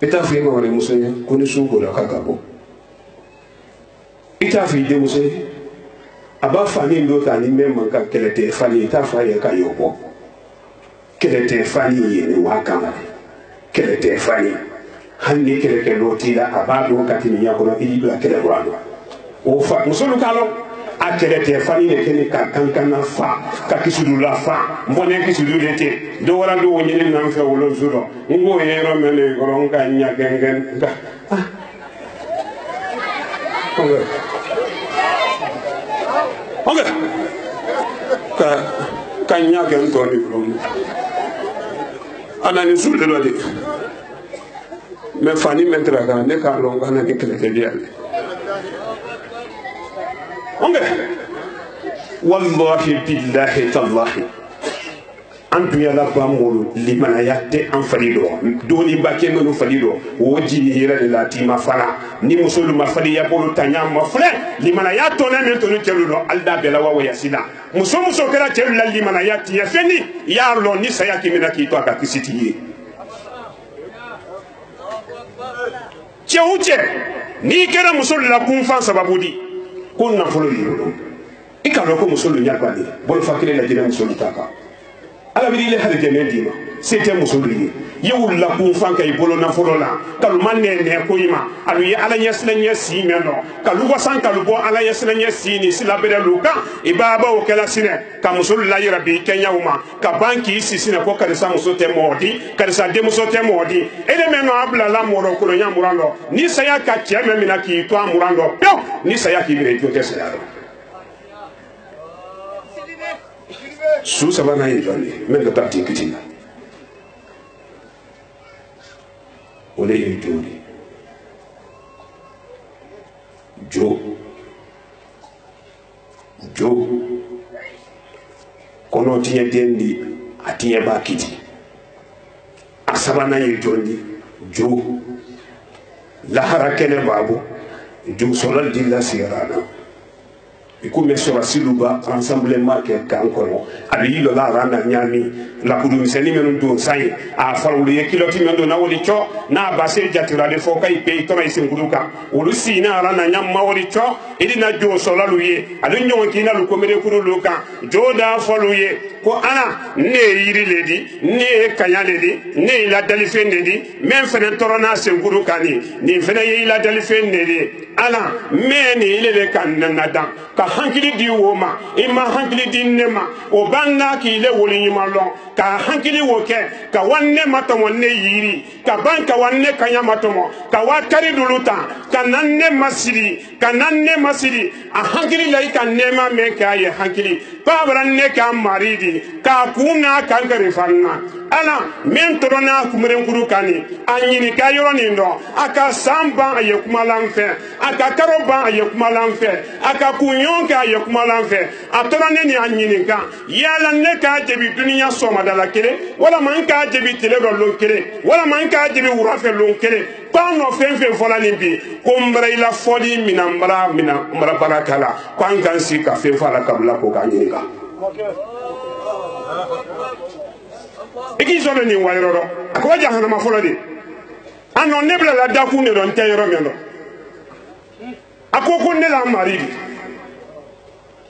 i t'a fɔ i ma wɛrɛ muso ye ko ni sun kola k'a ka bɔ i t'a fɔ i denmuso ye a b'a fani dɔ ta ni mɛ man ka kɛlɛ tɛ fani i t'a fɔ a ye k'a y'o bɔ kɛlɛ tɛ fani ye nin waa kama kɛlɛ tɛ fani hali ni kɛlɛkɛ dɔ t'i la a b'a dɔn ka tɛmɛ ɲɛ kɔnɔ i y'i bila kɛlɛ dɔ a dɔn o fa muso dun k'a lɔn a kɛlɛ tɛ fani de kɛ ni ka kankana fa ka kisidu la fa mɔnɛ kisidu de tɛ dɔ wɛrɛ dɔw ɲini n'an fɛ wolo su dɔ n k'o ye yɔrɔ min de kɔrɔ n ka ɲa gɛngɛn nka ka ɲa kɛ n tɔ ni kɔrɔ a na ni su de dɔ de mɛ fani mɛ tɛra kan ne k'a dɔn k'a na ni kɛlɛkɛliya de wallahi billahi tallahi an dunya la ba molu limanaya tɛ an fali dɔ doni ba kɛ minnu fali dɔ o jini yɛrɛ de la t'i ma fara ni muso lu ma fali ya bolo ta ɲa ma filɛ limanaya tɔnɛ min tɔnu cɛlu dɔ ali da bɛɛ la wa wayasi la muso kɛra cɛlu la limanaya tiɲɛ fɛn ni i y'a lɔn ni saya k'i minɛ k'i to a ka kisi t'i ye cɛ o cɛ n'i kɛra muso la kunfan sababu di ko nafolo y'i bolo i k'a dɔn ko muso lu ɲagba de bolofa kelen lajɛlen muso lu ta kan ala bɛ ile hali dɛmɛ d'i ma se tɛ muso lu ye i ye wulila kunfan ka i bolo nafolo la kalu ma nɛnɛ ko i ma alu ye ala ɲɛsinnɛ si mɛn dɔn kalu wasan kalu bɔ ala ɲɛsinnɛ si ni sila bɛrɛ lu kan i b'a baw kɛla sinɛ ka muso lu layira bi kɛɲɛw ma ka ban k'i si sinɛ ko karisa muso tɛ mɔgɔ di karisa denmuso tɛ mɔgɔ di e de mɛn nɔ a bilala mɔrɔ kolonya muran dɔ ni saya ka cɛ mɛn minɛ k'i to a muran dɔ pewu ni saya k'i minɛ i jo tɛ saya dɔn su sabanan ye jɔn ye min ka taa ten kiti la o de ye jo de jo kɔnɔ tiɲɛ den di a tiɲɛ b'a kiti a sabanan ye jɔn ye jo lahara kɛnɛ b'a bɔ jo sɔrɔ di la sigara na i komi sɔrɔsilu ba rassemblement kɛ kan kɔnɔ a bɛ y'i lɔla ara na ɲaami lakurumisɛnnin minnu don san ye a farawulu ye kilɔti min don na wali cɔ n'a ba se jatira de fɔ ka i pe i tɔrɔ i senkuru kan olu si na ara na ɲaami ma wali cɔ i dina jo sɔrɔlalu ye ale ɲɔgɔn k'i na lu komerekuru lu kan jo da fɔlu ye ko ana ne ye yiri le di ne ye kaɲa le di ne ye ladalifɛn de di min fɛnɛ tɔrɔ n'a senkuru kan nin fɛnɛ ye i ladalifɛn de ye ala mɛ nin ile le ka nana dan ka hankili di wo ma i ma hankili di ne ma o b'an n'a k'i le wolo ɲuman lɔn ka hankili wo kɛ ka wa ne ma tɔmɔ ne yiri ka ban ka wa ne kaɲa ma tɔmɔ ka wa kari dulu ta kananne masiri a hankili la ka nema me ka ye hankili babra ne ka maridi ka kuna kan kare fanna ala men torona kumren kuru kani anyini ka yoro ni ndo aka samba aye kuma lanfe aka karoba aye kuma lanfe aka kunyon ka aye kuma lanfe atorane ni anyini ka yala ne ka jebi dunia soma dala kele wala man ka jebi tele do lon kele wala man ka jebi wurafe lon kele pano fenfe fola ni bi kombra ila fodi minambra barakala kwan kan si ka fe fala kabla ko ka nyini ka iki zone ni wayroro ko jahana ma folo de ano nebla la daku ne don tayro mendo akoko ne la mari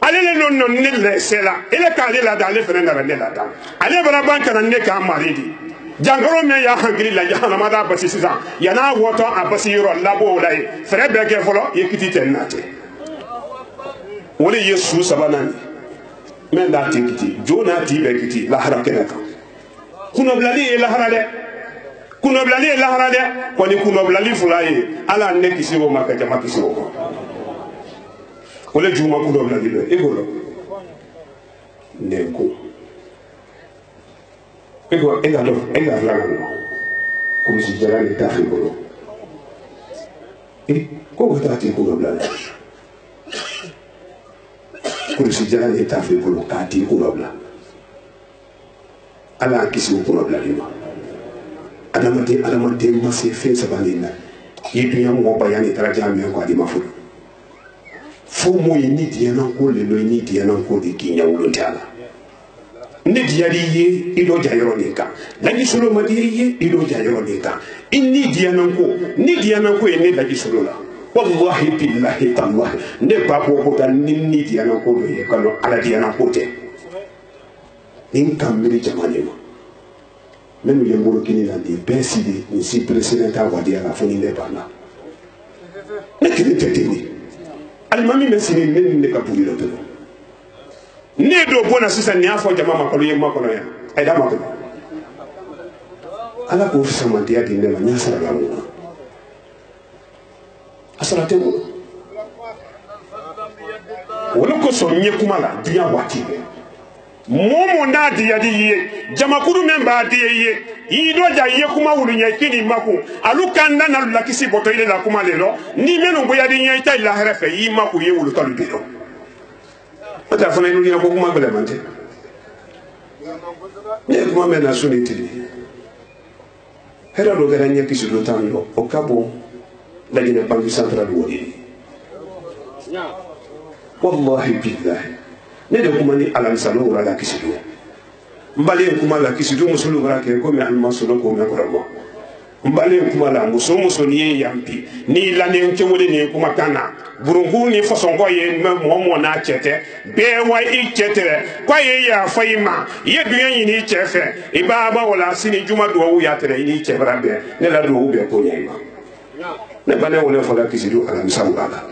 alele non ne le sela ele ka le la dale fere na ne la da ale bara banka na ne ka mari di jangoro me ya hangri la jahana ma da basi sisa yana woto abasi ro labo lay fere be ke folo yekiti tenate wole yesu sabanani men da tikiti jona ti be kiti la harakena ka kuno blali la harale kwani kuno blali fulaye ala ne kisi wo maka jama kisi wo wole juma kuno blali be egolo neko ego ega la comme si jara ni tafi bolo ko ta ti kuno blali comme si jara ni tafi bolo ka ti kuno blali ala kisi kuno blali ma adamate ma se fe sabanina yi dunya mo bayani taraja mi ko adi mafu fo mo ni diana ko le lo ni diana ko de kinya wulo tala ne diari ye ido jayoro nika lagi solo madi ye ido jayoro nika inni diana ko ne lagi solo la wallahi billahi tallahi ne ba ko tan ni diana ko do ye kalo ala diana ko te nin kamiri jamane ma menu ye ngoro kini na di besidi ni si president awadi ala foni ne bana ne kini tetini alimami mesini ne ka puli lo to ne do bona sisa ni afo jama makolo ye makolo ya ay da makolo ala ko fi sama dia di ne ma nya sara la mo asara te mo wala ko so nye kuma la dia wati momo ndadi yadi ye jamakuru memba di ye ido ja ye kuma wulu nya kini maku alukanda na lakisi boto ile la kuma lelo ni meno boya di nya ita la harafe yi maku ye wulu kalu bido ata fana inu nya ko kuma bele mante ne kuma mena suni tili hera do gara nya kisi do tanlo o kabo la jine bangi central wodi wallahi billahi ne de kuma ni alansalo wala la kisidu mbale kuma la kisidu musulu wala ke ko mi almasolo ko me ko mbale kuma la muso ni yampi ni la ne nchewole ni kuma kana burungu ni fasongo ye mo na chete be wa i chete kwa ye ya faima ye duyen ni chefe ibaba wala sini juma do wu ya tere ni chebra be ne la do wu be ko nyima ne bale wala fala kisidu alansalo wala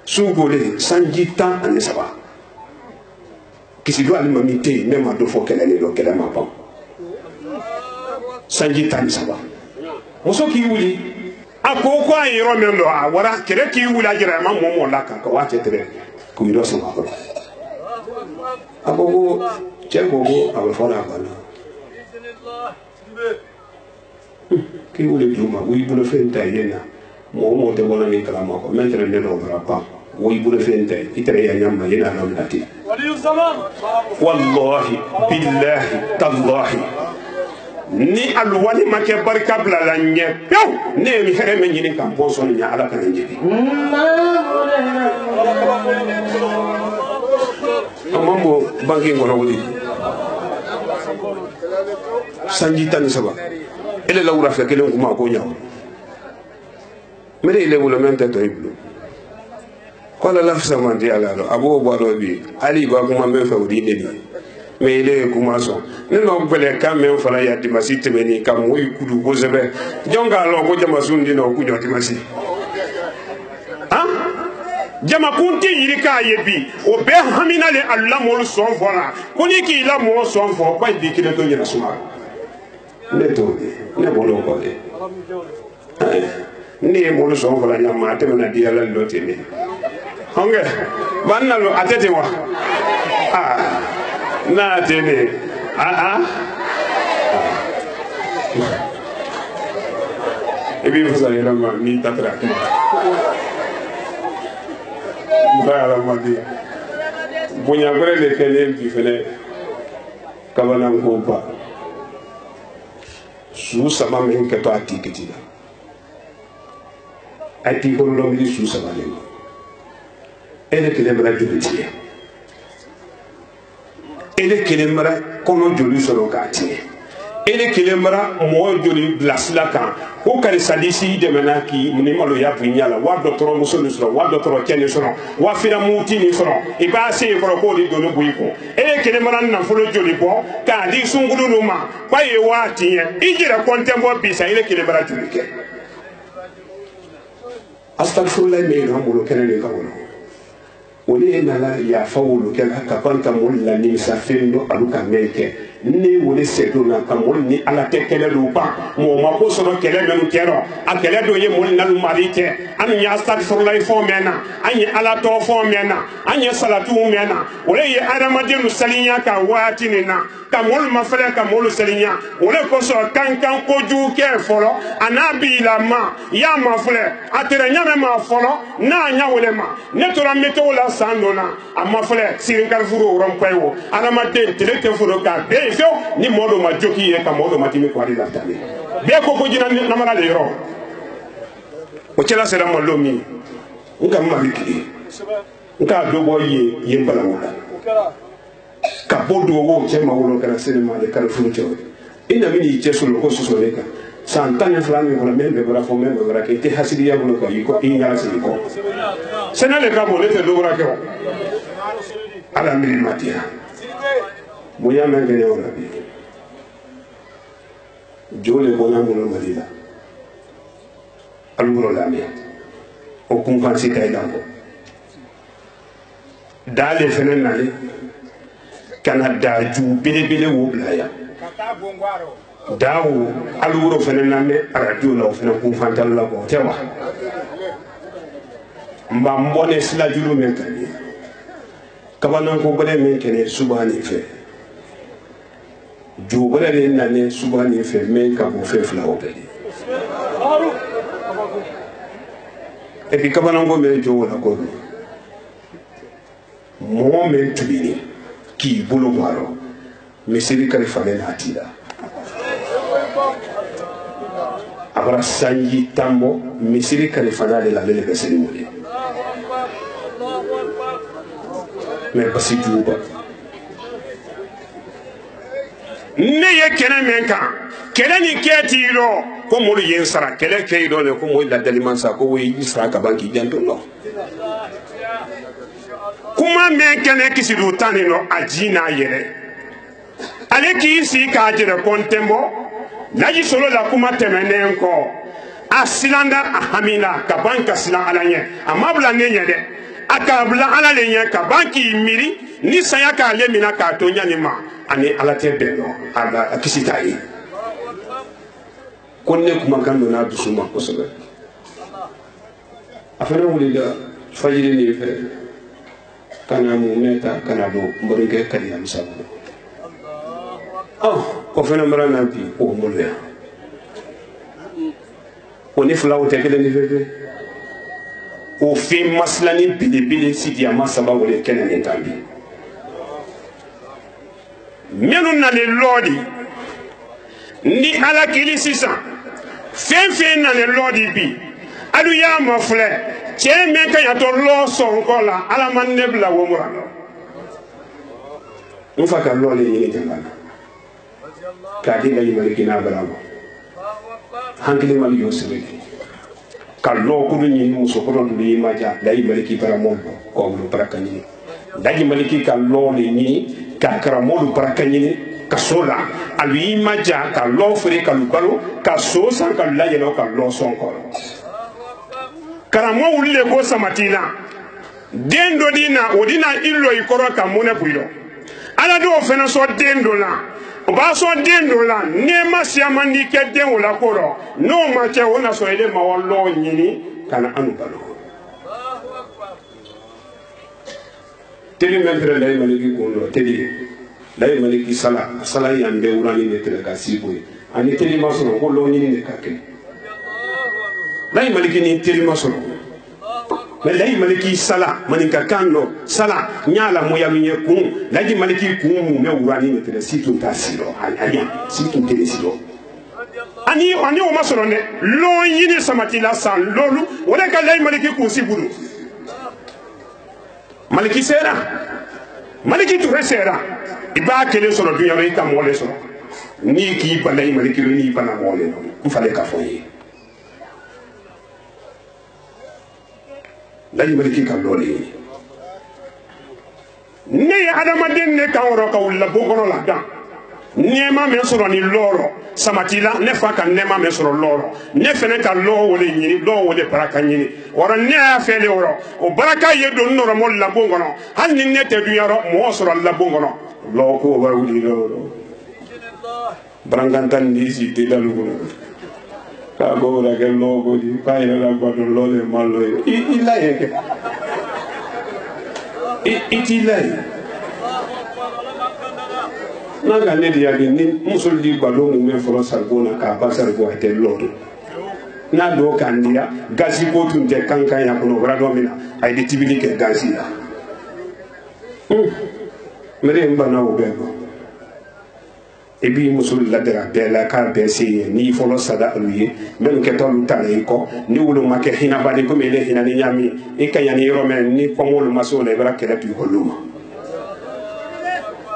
sugole sanjita anisaba kisidu alimamite ne ma do fo kelele do kele ma pam sanji tani saba muso ki wuli akoko ayiro mendo a wara kere ki wuli ajira ma mo la ka wa chetere ku do so ma abo chego go abo fona bana ki wuli juma wi bu le fenta yena mo te bona ni kala ma ko mentre ne do bra pa wi bu le fenta itere ya nyamba yena na mati wallahi billahi tallahi ni alwali make barka bla la nye pew ne mi here me nyini kan bonso ni ala kan njibi amambo bangi ngoro wuli sanji tan saba ele la wura fe kelen kuma ko nyaw mere ile wula mente to iblu kola la fisa mandi ala lo abo baro bi ali ba kuma me fa wudi ne me ile kuma so ne no bele ka me fala ya dimasi temeni kam moy kudu ko zebe jonga lo ko jama sundi no ku joti masi ha jama kunti yirika yebi o be hamina le allah mo son fora ko ni ki la mo son fo ko bi ki le to nyina suma ne to ne bolo ko de ne mo so ko la nyama te na dia la lo tene honge banna lo atete wa na tene ebi vous allez la ni tatra ba la madi bunya gore le kelen bi fele kabana ko ba su sama men ke to atikiti ati ko lo mi su sama le ele kele mara jubiti ele kele mara kono joli soro kati ele kele mara mo joli blasla kan ko kare sadisi de menaki ni malo ya punyala wa docteur muso ni soro wa docteur kene soro wa fira muti ni soro e ba se ko ko di dolo buiko ele kele mara na folo joli ko ka di sungulu no ma pa ye wa tiye ijira kontembo bisa ele kele mara joli ke astaghfirullah me no mo kene ni kawono wole nala ya fawulu ke ka panta mo la ni safendo aluka meke ni wole sedo na kamol ni ala te kele lu ba mo ma ko so kele men kero a kele do ye mo na lu malike an ya astaghfirullah fo mena an ya ala to fo mena an ya salatu mena wole ye adama de nu salinya ka wati ni na kamol ma fele kamol salinya wole ko so kankan ko ju ke folo anabi la ma ya ma fele atere nya me ma folo na nya wole ma ne to ra meto la sandona amma fele sirin kar furo rom paywo adama de tele te furo ka be ni modo ma joki e ka modo ma timi ko ari la tani be ko ko jina na mala de ro o cela sera mo lomi nka maliki nka do boye ye mbala wala ka bodo wo che ma wolo kana sere ma de kala furu cho ina mini che solo ko so leka santanya flami ko me be bra fo me be bra ke te hasidi ya ko ko ingala se ko senale ka mo le te do bra ko ala mi matia moya men gene wala bi jole bona mo madina aluro la mi o kun fansi tay dango dale fenen nale kana daju bele bele wo blaya dawo aluro fenen nale radio la fenen kun fantal la ko tewa mba mbone sila julu men tani kabana ko bele men kene subhani fe jobara de nane subhani fe men ka bo fe flawo be e bi kabana ngo me jo la ko mo men tubini ki bulu baro misiri kare fane atida abara sanji tambo misiri kare fana de la lele be seri mole me basi juba ne ye kene men kan kele ni keti ro ko mo yen sara kele ke ro le ko mo la daliman sa ko wi isra ka banki janto no kuma men kene kisidu tani no ajina yere ale ki si ka jere kontembo naji solo la kuma temene ko asilanda ahamina ka banka sila alanye amabla nenye de akabla ala lenye ka banki miri ni saya ka le mina ka to nyani ma ani ala te beno ala akisita yi konne kuma kando na dusuma ko sobe afana wuli da fajiri ni fe kana mu meta kana do mboringe kadi am sabu ko fena mara na bi o mulya oni flawo te kele ni fe o fi maslani bili sidi ama sababu le kene ni tambi menu na le lodi ni ala kili sisa fen na le lodi bi adu ya mafle che me ka ya to lo so nkola ala manebla wo mura ufa ka lo le ni jangana ka di ngai malikina bravo hankili mali yosiri kallo kudu ni muso ko don ni maja dai maliki baramo ko lu barakani daji maliki kallo ni ka karamo barakani ka sola alwi maja kallo fure kalu balo ka so san kalu la yelo kallo son ko karamo wulle ko samatina dendo dina odina illo ikoro kamune buido ala do fena so dendo na o b'a sɔn den dɔ la n'i ma siya man di kɛ den o la kɔrɔ n'o ma kɛ o na sɔrɔ i de ma walaw ɲini ka na an balo teli min fɛnɛ Layi Maliki kun dɔ teli Layi Maliki sala yan bɛɛ wurani de tɛgɛ ka si boye ani teli ma sɔrɔ ko lɔn ɲini de ka kɛ Layi Maliki ni teli ma sɔrɔ mais Layi Maliki sala maninka kan dɔ sala ɲala moya min ye kun Layi Maliki kun mun bɛ wurani de tɛgɛ si tun t'a si dɔ a si tun tɛ si dɔ ani o ma sɔrɔ dɛ lɔn ɲini samati la san lolu o de ka Layi Maliki kun si bolo Maliki sera Maliki Touré sera i b'a kelen sɔrɔ dunya i ka mɔgɔ le sɔrɔ n'i k'i ban Layi Maliki n'i ban mɔgɔ le n fallait k'a fɔ ye Layi Maliki ka dɔ de ye ne ye adamaden ne kan wɔrɔ ka wulila bon kɔnɔ la dan nɛɛma min sɔrɔ ni lɔɔrɔ samati la ne fa ka nɛɛma min sɔrɔ lɔɔrɔ ne fɛnɛ ka lɔɔ wele ɲini lɔɔ wele baraka ɲini wɔrɔ ne y'a fɛ de wɔrɔ o baraka ye don nɔrɔmɔ labon kɔnɔ hali ni ne tɛ dunyɔrɔ mɔgɔ sɔrɔ labon kɔnɔ lɔɔ ko b'a wuli lɔɔrɔ barankantan ni si tɛ dalu kɔnɔ k'a bɔ o la kɛ lɔɔ ko di k'a yɛrɛ la gbadɔ lɔɔ le ma lɔɔ ye i la ye kɛ i t'i la ye n'a ka ne de y'a kɛ ni muso di balo mun bɛ fɔlɔ saribon na k'a ba saribon a tɛ lɔ don n'a dɔw k'an diya gazi ko tun tɛ kankan ya kɔnɔ o bɔra dɔ min na a ye tibili kɛ gazi la mɛrɛ n banna o bɛɛ kɔ i b'i muso ladara bɛɛ la k'a bɛɛ se ye n'i fɔlɔ sada olu ye minnu kɛtɔ olu ta la i kɔ ni wolo ma kɛ hinɛbaden komi ele hinɛni ɲami i ka yanni yɔrɔ min ni kɔngɔlu ma se o la i bɛra kɛlɛ bi olu ma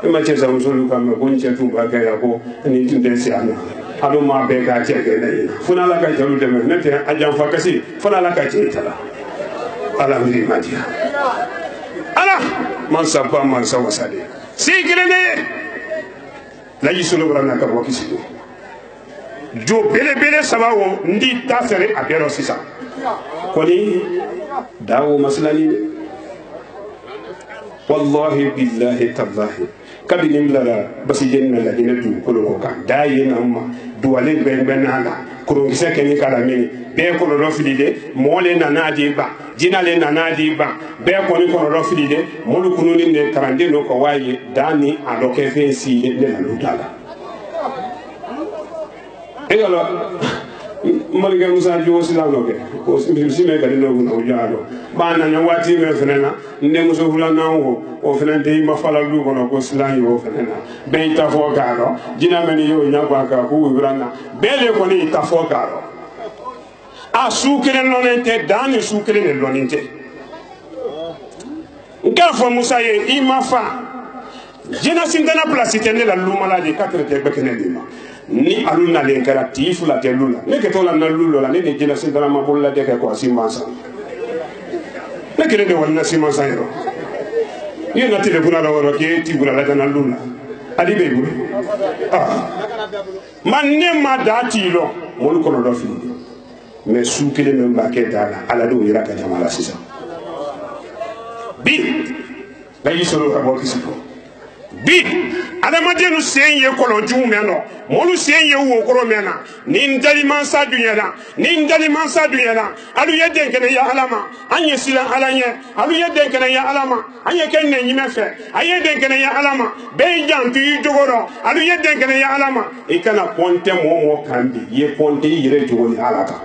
e ma cɛ sa muso lu kan mɛ ko n cɛ tun b'a kɛ yan ko ni tun tɛ se a ma alo maa bɛɛ k'a cɛ kɛ ne ye fo n'ala ka cɛlu dɛmɛ ne tɛ a janfa kasi fo n'ala ka cɛ ta la ala miiri ma diya ala mansa ba mansa wasa de si kelen de ye Layi Solo bɔra na ka bɔ kisi don jo belebele saba o n t'i ta fɛrɛ a bɛɛ rɔ sisan kɔni dawo masilani wallahi billahi tallahi kabini bilara basijeni na ladinɛ dugukolo kan da ye na ma duwalen bɛɛ n'a la koronkisɛ kɛ ni kala mini bɛɛ kɔlɔlɔ fili de mɔgɔ le nana di ban jinɛ le nana di ban bɛɛ kɔni kɔlɔlɔ fili de molu kununi de kalanden dɔ ka waa ye da ni a dɔ kɛ fɛn si ye ne nana da la e ka lɔ Morikɛ Musa Jogo sisan dɔ kɛ o misi mɛ gari dɔ kunna o jaa dɔ b'a nana waati min fɛnɛ na n denmuso filanan ko o fɛnɛ tɛ i ma fala du kɔnɔ ko silan ye o fɛnɛ na bɛɛ y'i ta fɔ k'a dɔn jinɛ mɛ ni y'o ɲɛ gan kan k'u wura na bɛɛ de kɔni y'i ta fɔ k'a dɔn a su kelen lɔnnen tɛ dan ni su kelen de lɔnnen tɛ n k'a fɔ Musa ye i ma fa jinɛ sintana pilasi tɛ ne la lumala de k'a tɛ bɛɛ kɛnɛ de ma ni alu nalen kɛra tii fila tɛ lu la ne kɛtɔ la na lu la ne ni jinɛ sintana ma bolola de kɛ ko a si man san ne kelen de wali na si man san yɔrɔ i ye na telefona la wɔrɔ k'e ti wula la ka na lu la adi bɛ bolo ma ne ma da t'i lɔ mɔlu kɔnɔ dɔ fili mɛ su kelen min b'a kɛ da la ala de y'o yira ka jama la sisan bi Layi Solo ka bɔ kisi kɔ bi adamadenw sen ye kɔlɔnjugu mɛn nɔ mɔlu sen ye wokoro mɛn na ni n dalimansa dunyana ni n dalimansa dunyana alu ye denkɛnɛ ya ala ma an ye silan ala ɲɛ alu ye denkɛnɛ ya ala ma an ye kɛ nɛɲimɛ fɛ a ye denkɛnɛ ya ala ma bɛɛ y'i janto i jogo rɔ alu ye denkɛnɛ ya ala ma i kana kɔntɛ mɔgɔ mɔgɔ kan bi i ye kɔntɛ i yɛrɛ jogo ni ala kan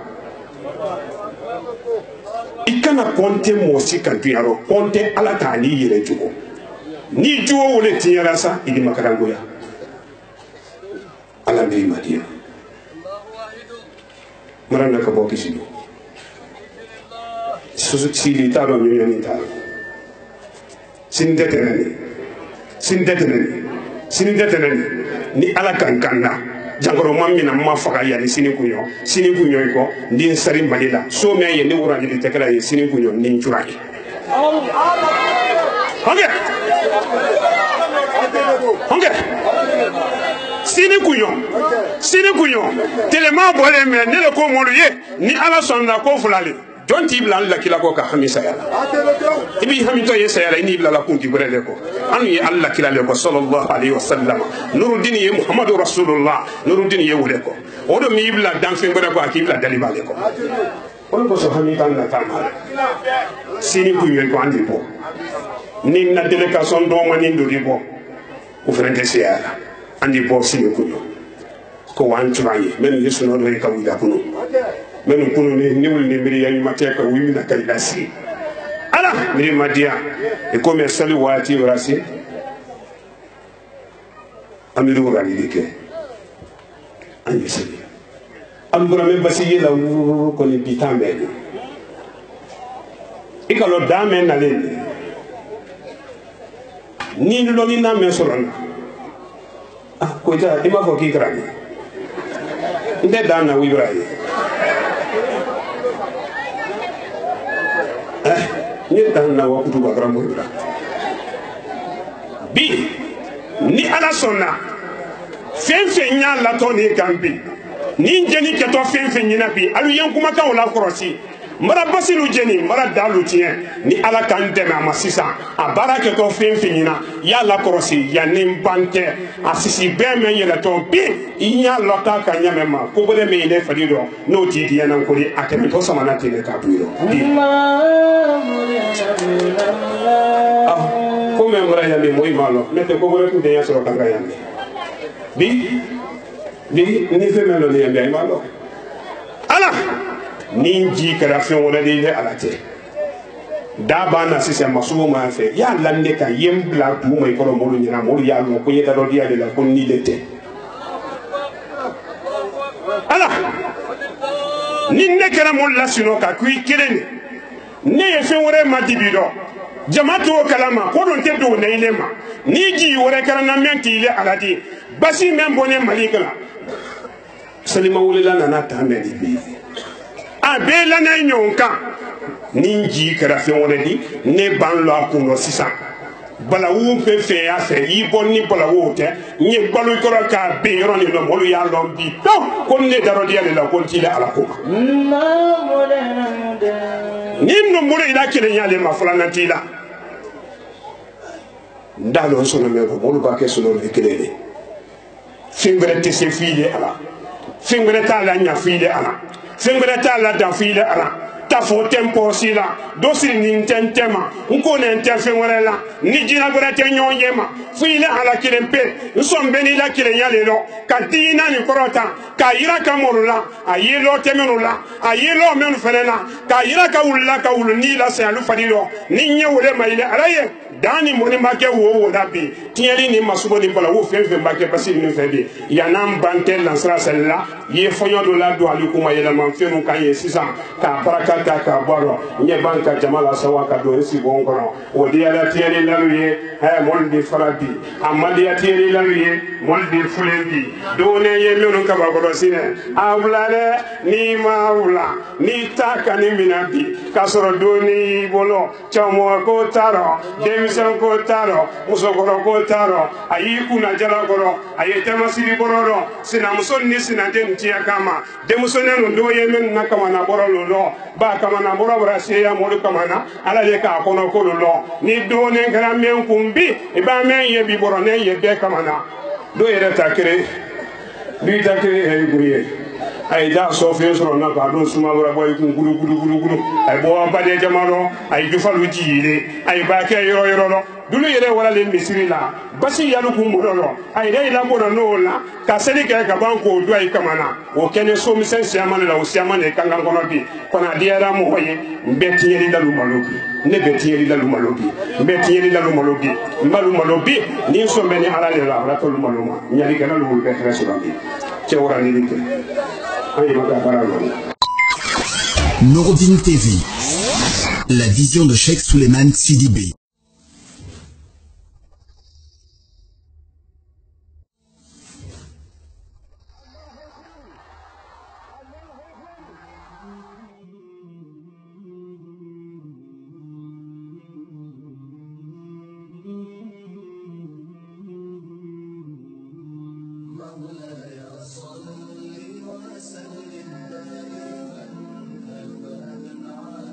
i kana kɔntɛ mɔgɔ si kan dunya rɔ kɔntɛ ala ta n'i yɛrɛ jogo ni juwo wole tiɲɛra sa i ni makarangoya ala miiri ma diya mara na ka bɔ kisi don sili t'a dɔn ɲɔɲɔni t'a la sini tɛ tɛnɛ nin sini tɛ tɛnɛ nin sini tɛ tɛnɛ nin ni ala kan kan na jankɔrɔma min na ma faga yanni sini kuɲɔ i kɔ n den sari mali la so min ye ne wurajili tɛ kɛra ye sini kuɲɔ n den cura ye ok sini kuɲɔ telema bɔlen mɛ ne le ko mɔlu ye ni ala sɔnna ko fila le jon ti bla Allah kila ko ka hamisa yala ibi hamito yesa yala ni bla la kunti burele ko anu ye Allah kila le ko sallallahu alaihi wasallam nuruddin ye muhammadu rasulullah nuruddin ye wule ko odo mi bla dan fe ngora ko akibla dalibale ko on ko so hamita na tama sini ku yel ko andi bo ni na délégation do mani ndori bo ko frente siara andi bo sini ku ko wan tubayi men yesu no do ka wida kuno men kuno ni wul ni miri yani mateka wimi na kailasi ala miri madia e ko me sali wati rasi amiru ralidike andi sali amdura me basi yela ko ni bitambe ikalo dame na le ni lo ni na me solana ko ja ima ko ki krani nde dana wibraye ni dana wa kutu bakra mo wibra bi ni ala sonna fenfe nya la to ni kambi ni jeni ke to fenfe nyina bi alu yankuma kan wala korosi mara basilu jeni mara dalu tien ni ala kan dema masisa abara ke to fenfe nyina ya la korosi ya nimbante asisi be men yela to bi inya lota kan nyame ma ko bole me ile fadido no ti di yana ko ri akeme to samana tele ka buiro ko me mara ya me moy malo mete ko bole tu de ya so kan ga yande bi ni fe me lo ni yande malo ala ninji kara fen wala de ala te da ba na sise masumo ma fe ya lande ka yem bla du mai ko mo nyina mo ya lo ko yeda do dia de la ko ni de te ala ni ne kara mo la sino ka ku kirene ne ye fen wore ma dibido jamato kalama ko don te do ne ile ma ni ji wore kara na menti ile ala di basi men bone malikala salima wulila na ta me di abela na nyonka ninji kara fe wonedi ne ban lo akuno sisa bala wu fe ya fe yi bonni bala wu te ni balu ko ka be yoro ni no molu ya lo bi to ko ne daro dia le la ko ti ala ko ni no mulu ila kile nyale ma fulana ti la ndalo so no me ko molu ba ke so no ikele fingre te se file ala fingre ta la nya file ala fingre ta la da file ala ta fo tempo sila dosi ni tentema nko ne interfere la ni jina gora te nyonyema file ala kilempe nsombe ni la kile nyale lo katina ni korota ka ira ka morula ayelo temenula ayelo men felela ka ira ka ulla ka ulni la salu fadilo ni nyewule maile alaye dani moni make wo dabi tieli ni masubo ni bala wo fefe make basi ni febi ya nam bantel lansra sella ye fonyo do la do ali kuma yela man fenu kan ye sisa ka barakata ka baro nye banka jamala sawa ka do si bon kono o di ala tieli lalu ye ha mon di farabi amadi ya tieli lalu ye mon di fulendi do ne ye menu ka ba ko sine awlale ni mawla ni taka ni minabi kasoro do ni bolo chamo ko taro sen ko taro muso koro ko taro ayi kuna jala koro ayi tamasiri bororo sina muso ni sina den tiya kama de muso ne ndo ye men na kama na borolo lo ba kama na bororo ya mo kama na ala le ka kono ko lo ni do ne ngara men kumbi e ba men ye bi boro ne ye be kama na do ye ta kere bi ta kere e guriye ay da so fe so na ba do suma wora boy ku guru ay bo ba de jamaro ay jufalu jiile ay ba ke yoro no dulu yele wala le misiri la basi yalu ku mudoro ay de la bono no la ka seli ke ka banko do ay kamana o kene so mi sensi amane la o si amane kanga ngono bi kona diara mo hoye mbeti yeli dalu malobi ne beti yeli dalu malobi mbeti yeli dalu malobi malu malobi ni so mbeni ala le la to lu maloma nyali kana lu be khresu rambi ci wora ni dik Nouroudine TV, la vision de Cheikh Souleymane Sidibé. وسلم دائما أبدا على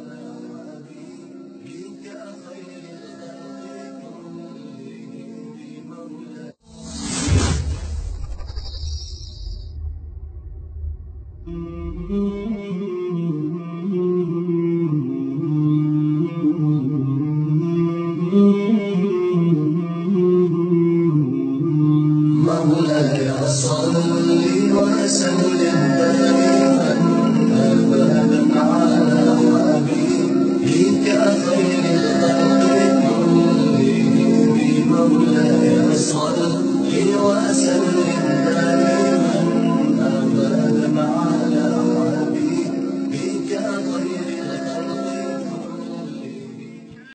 وسلم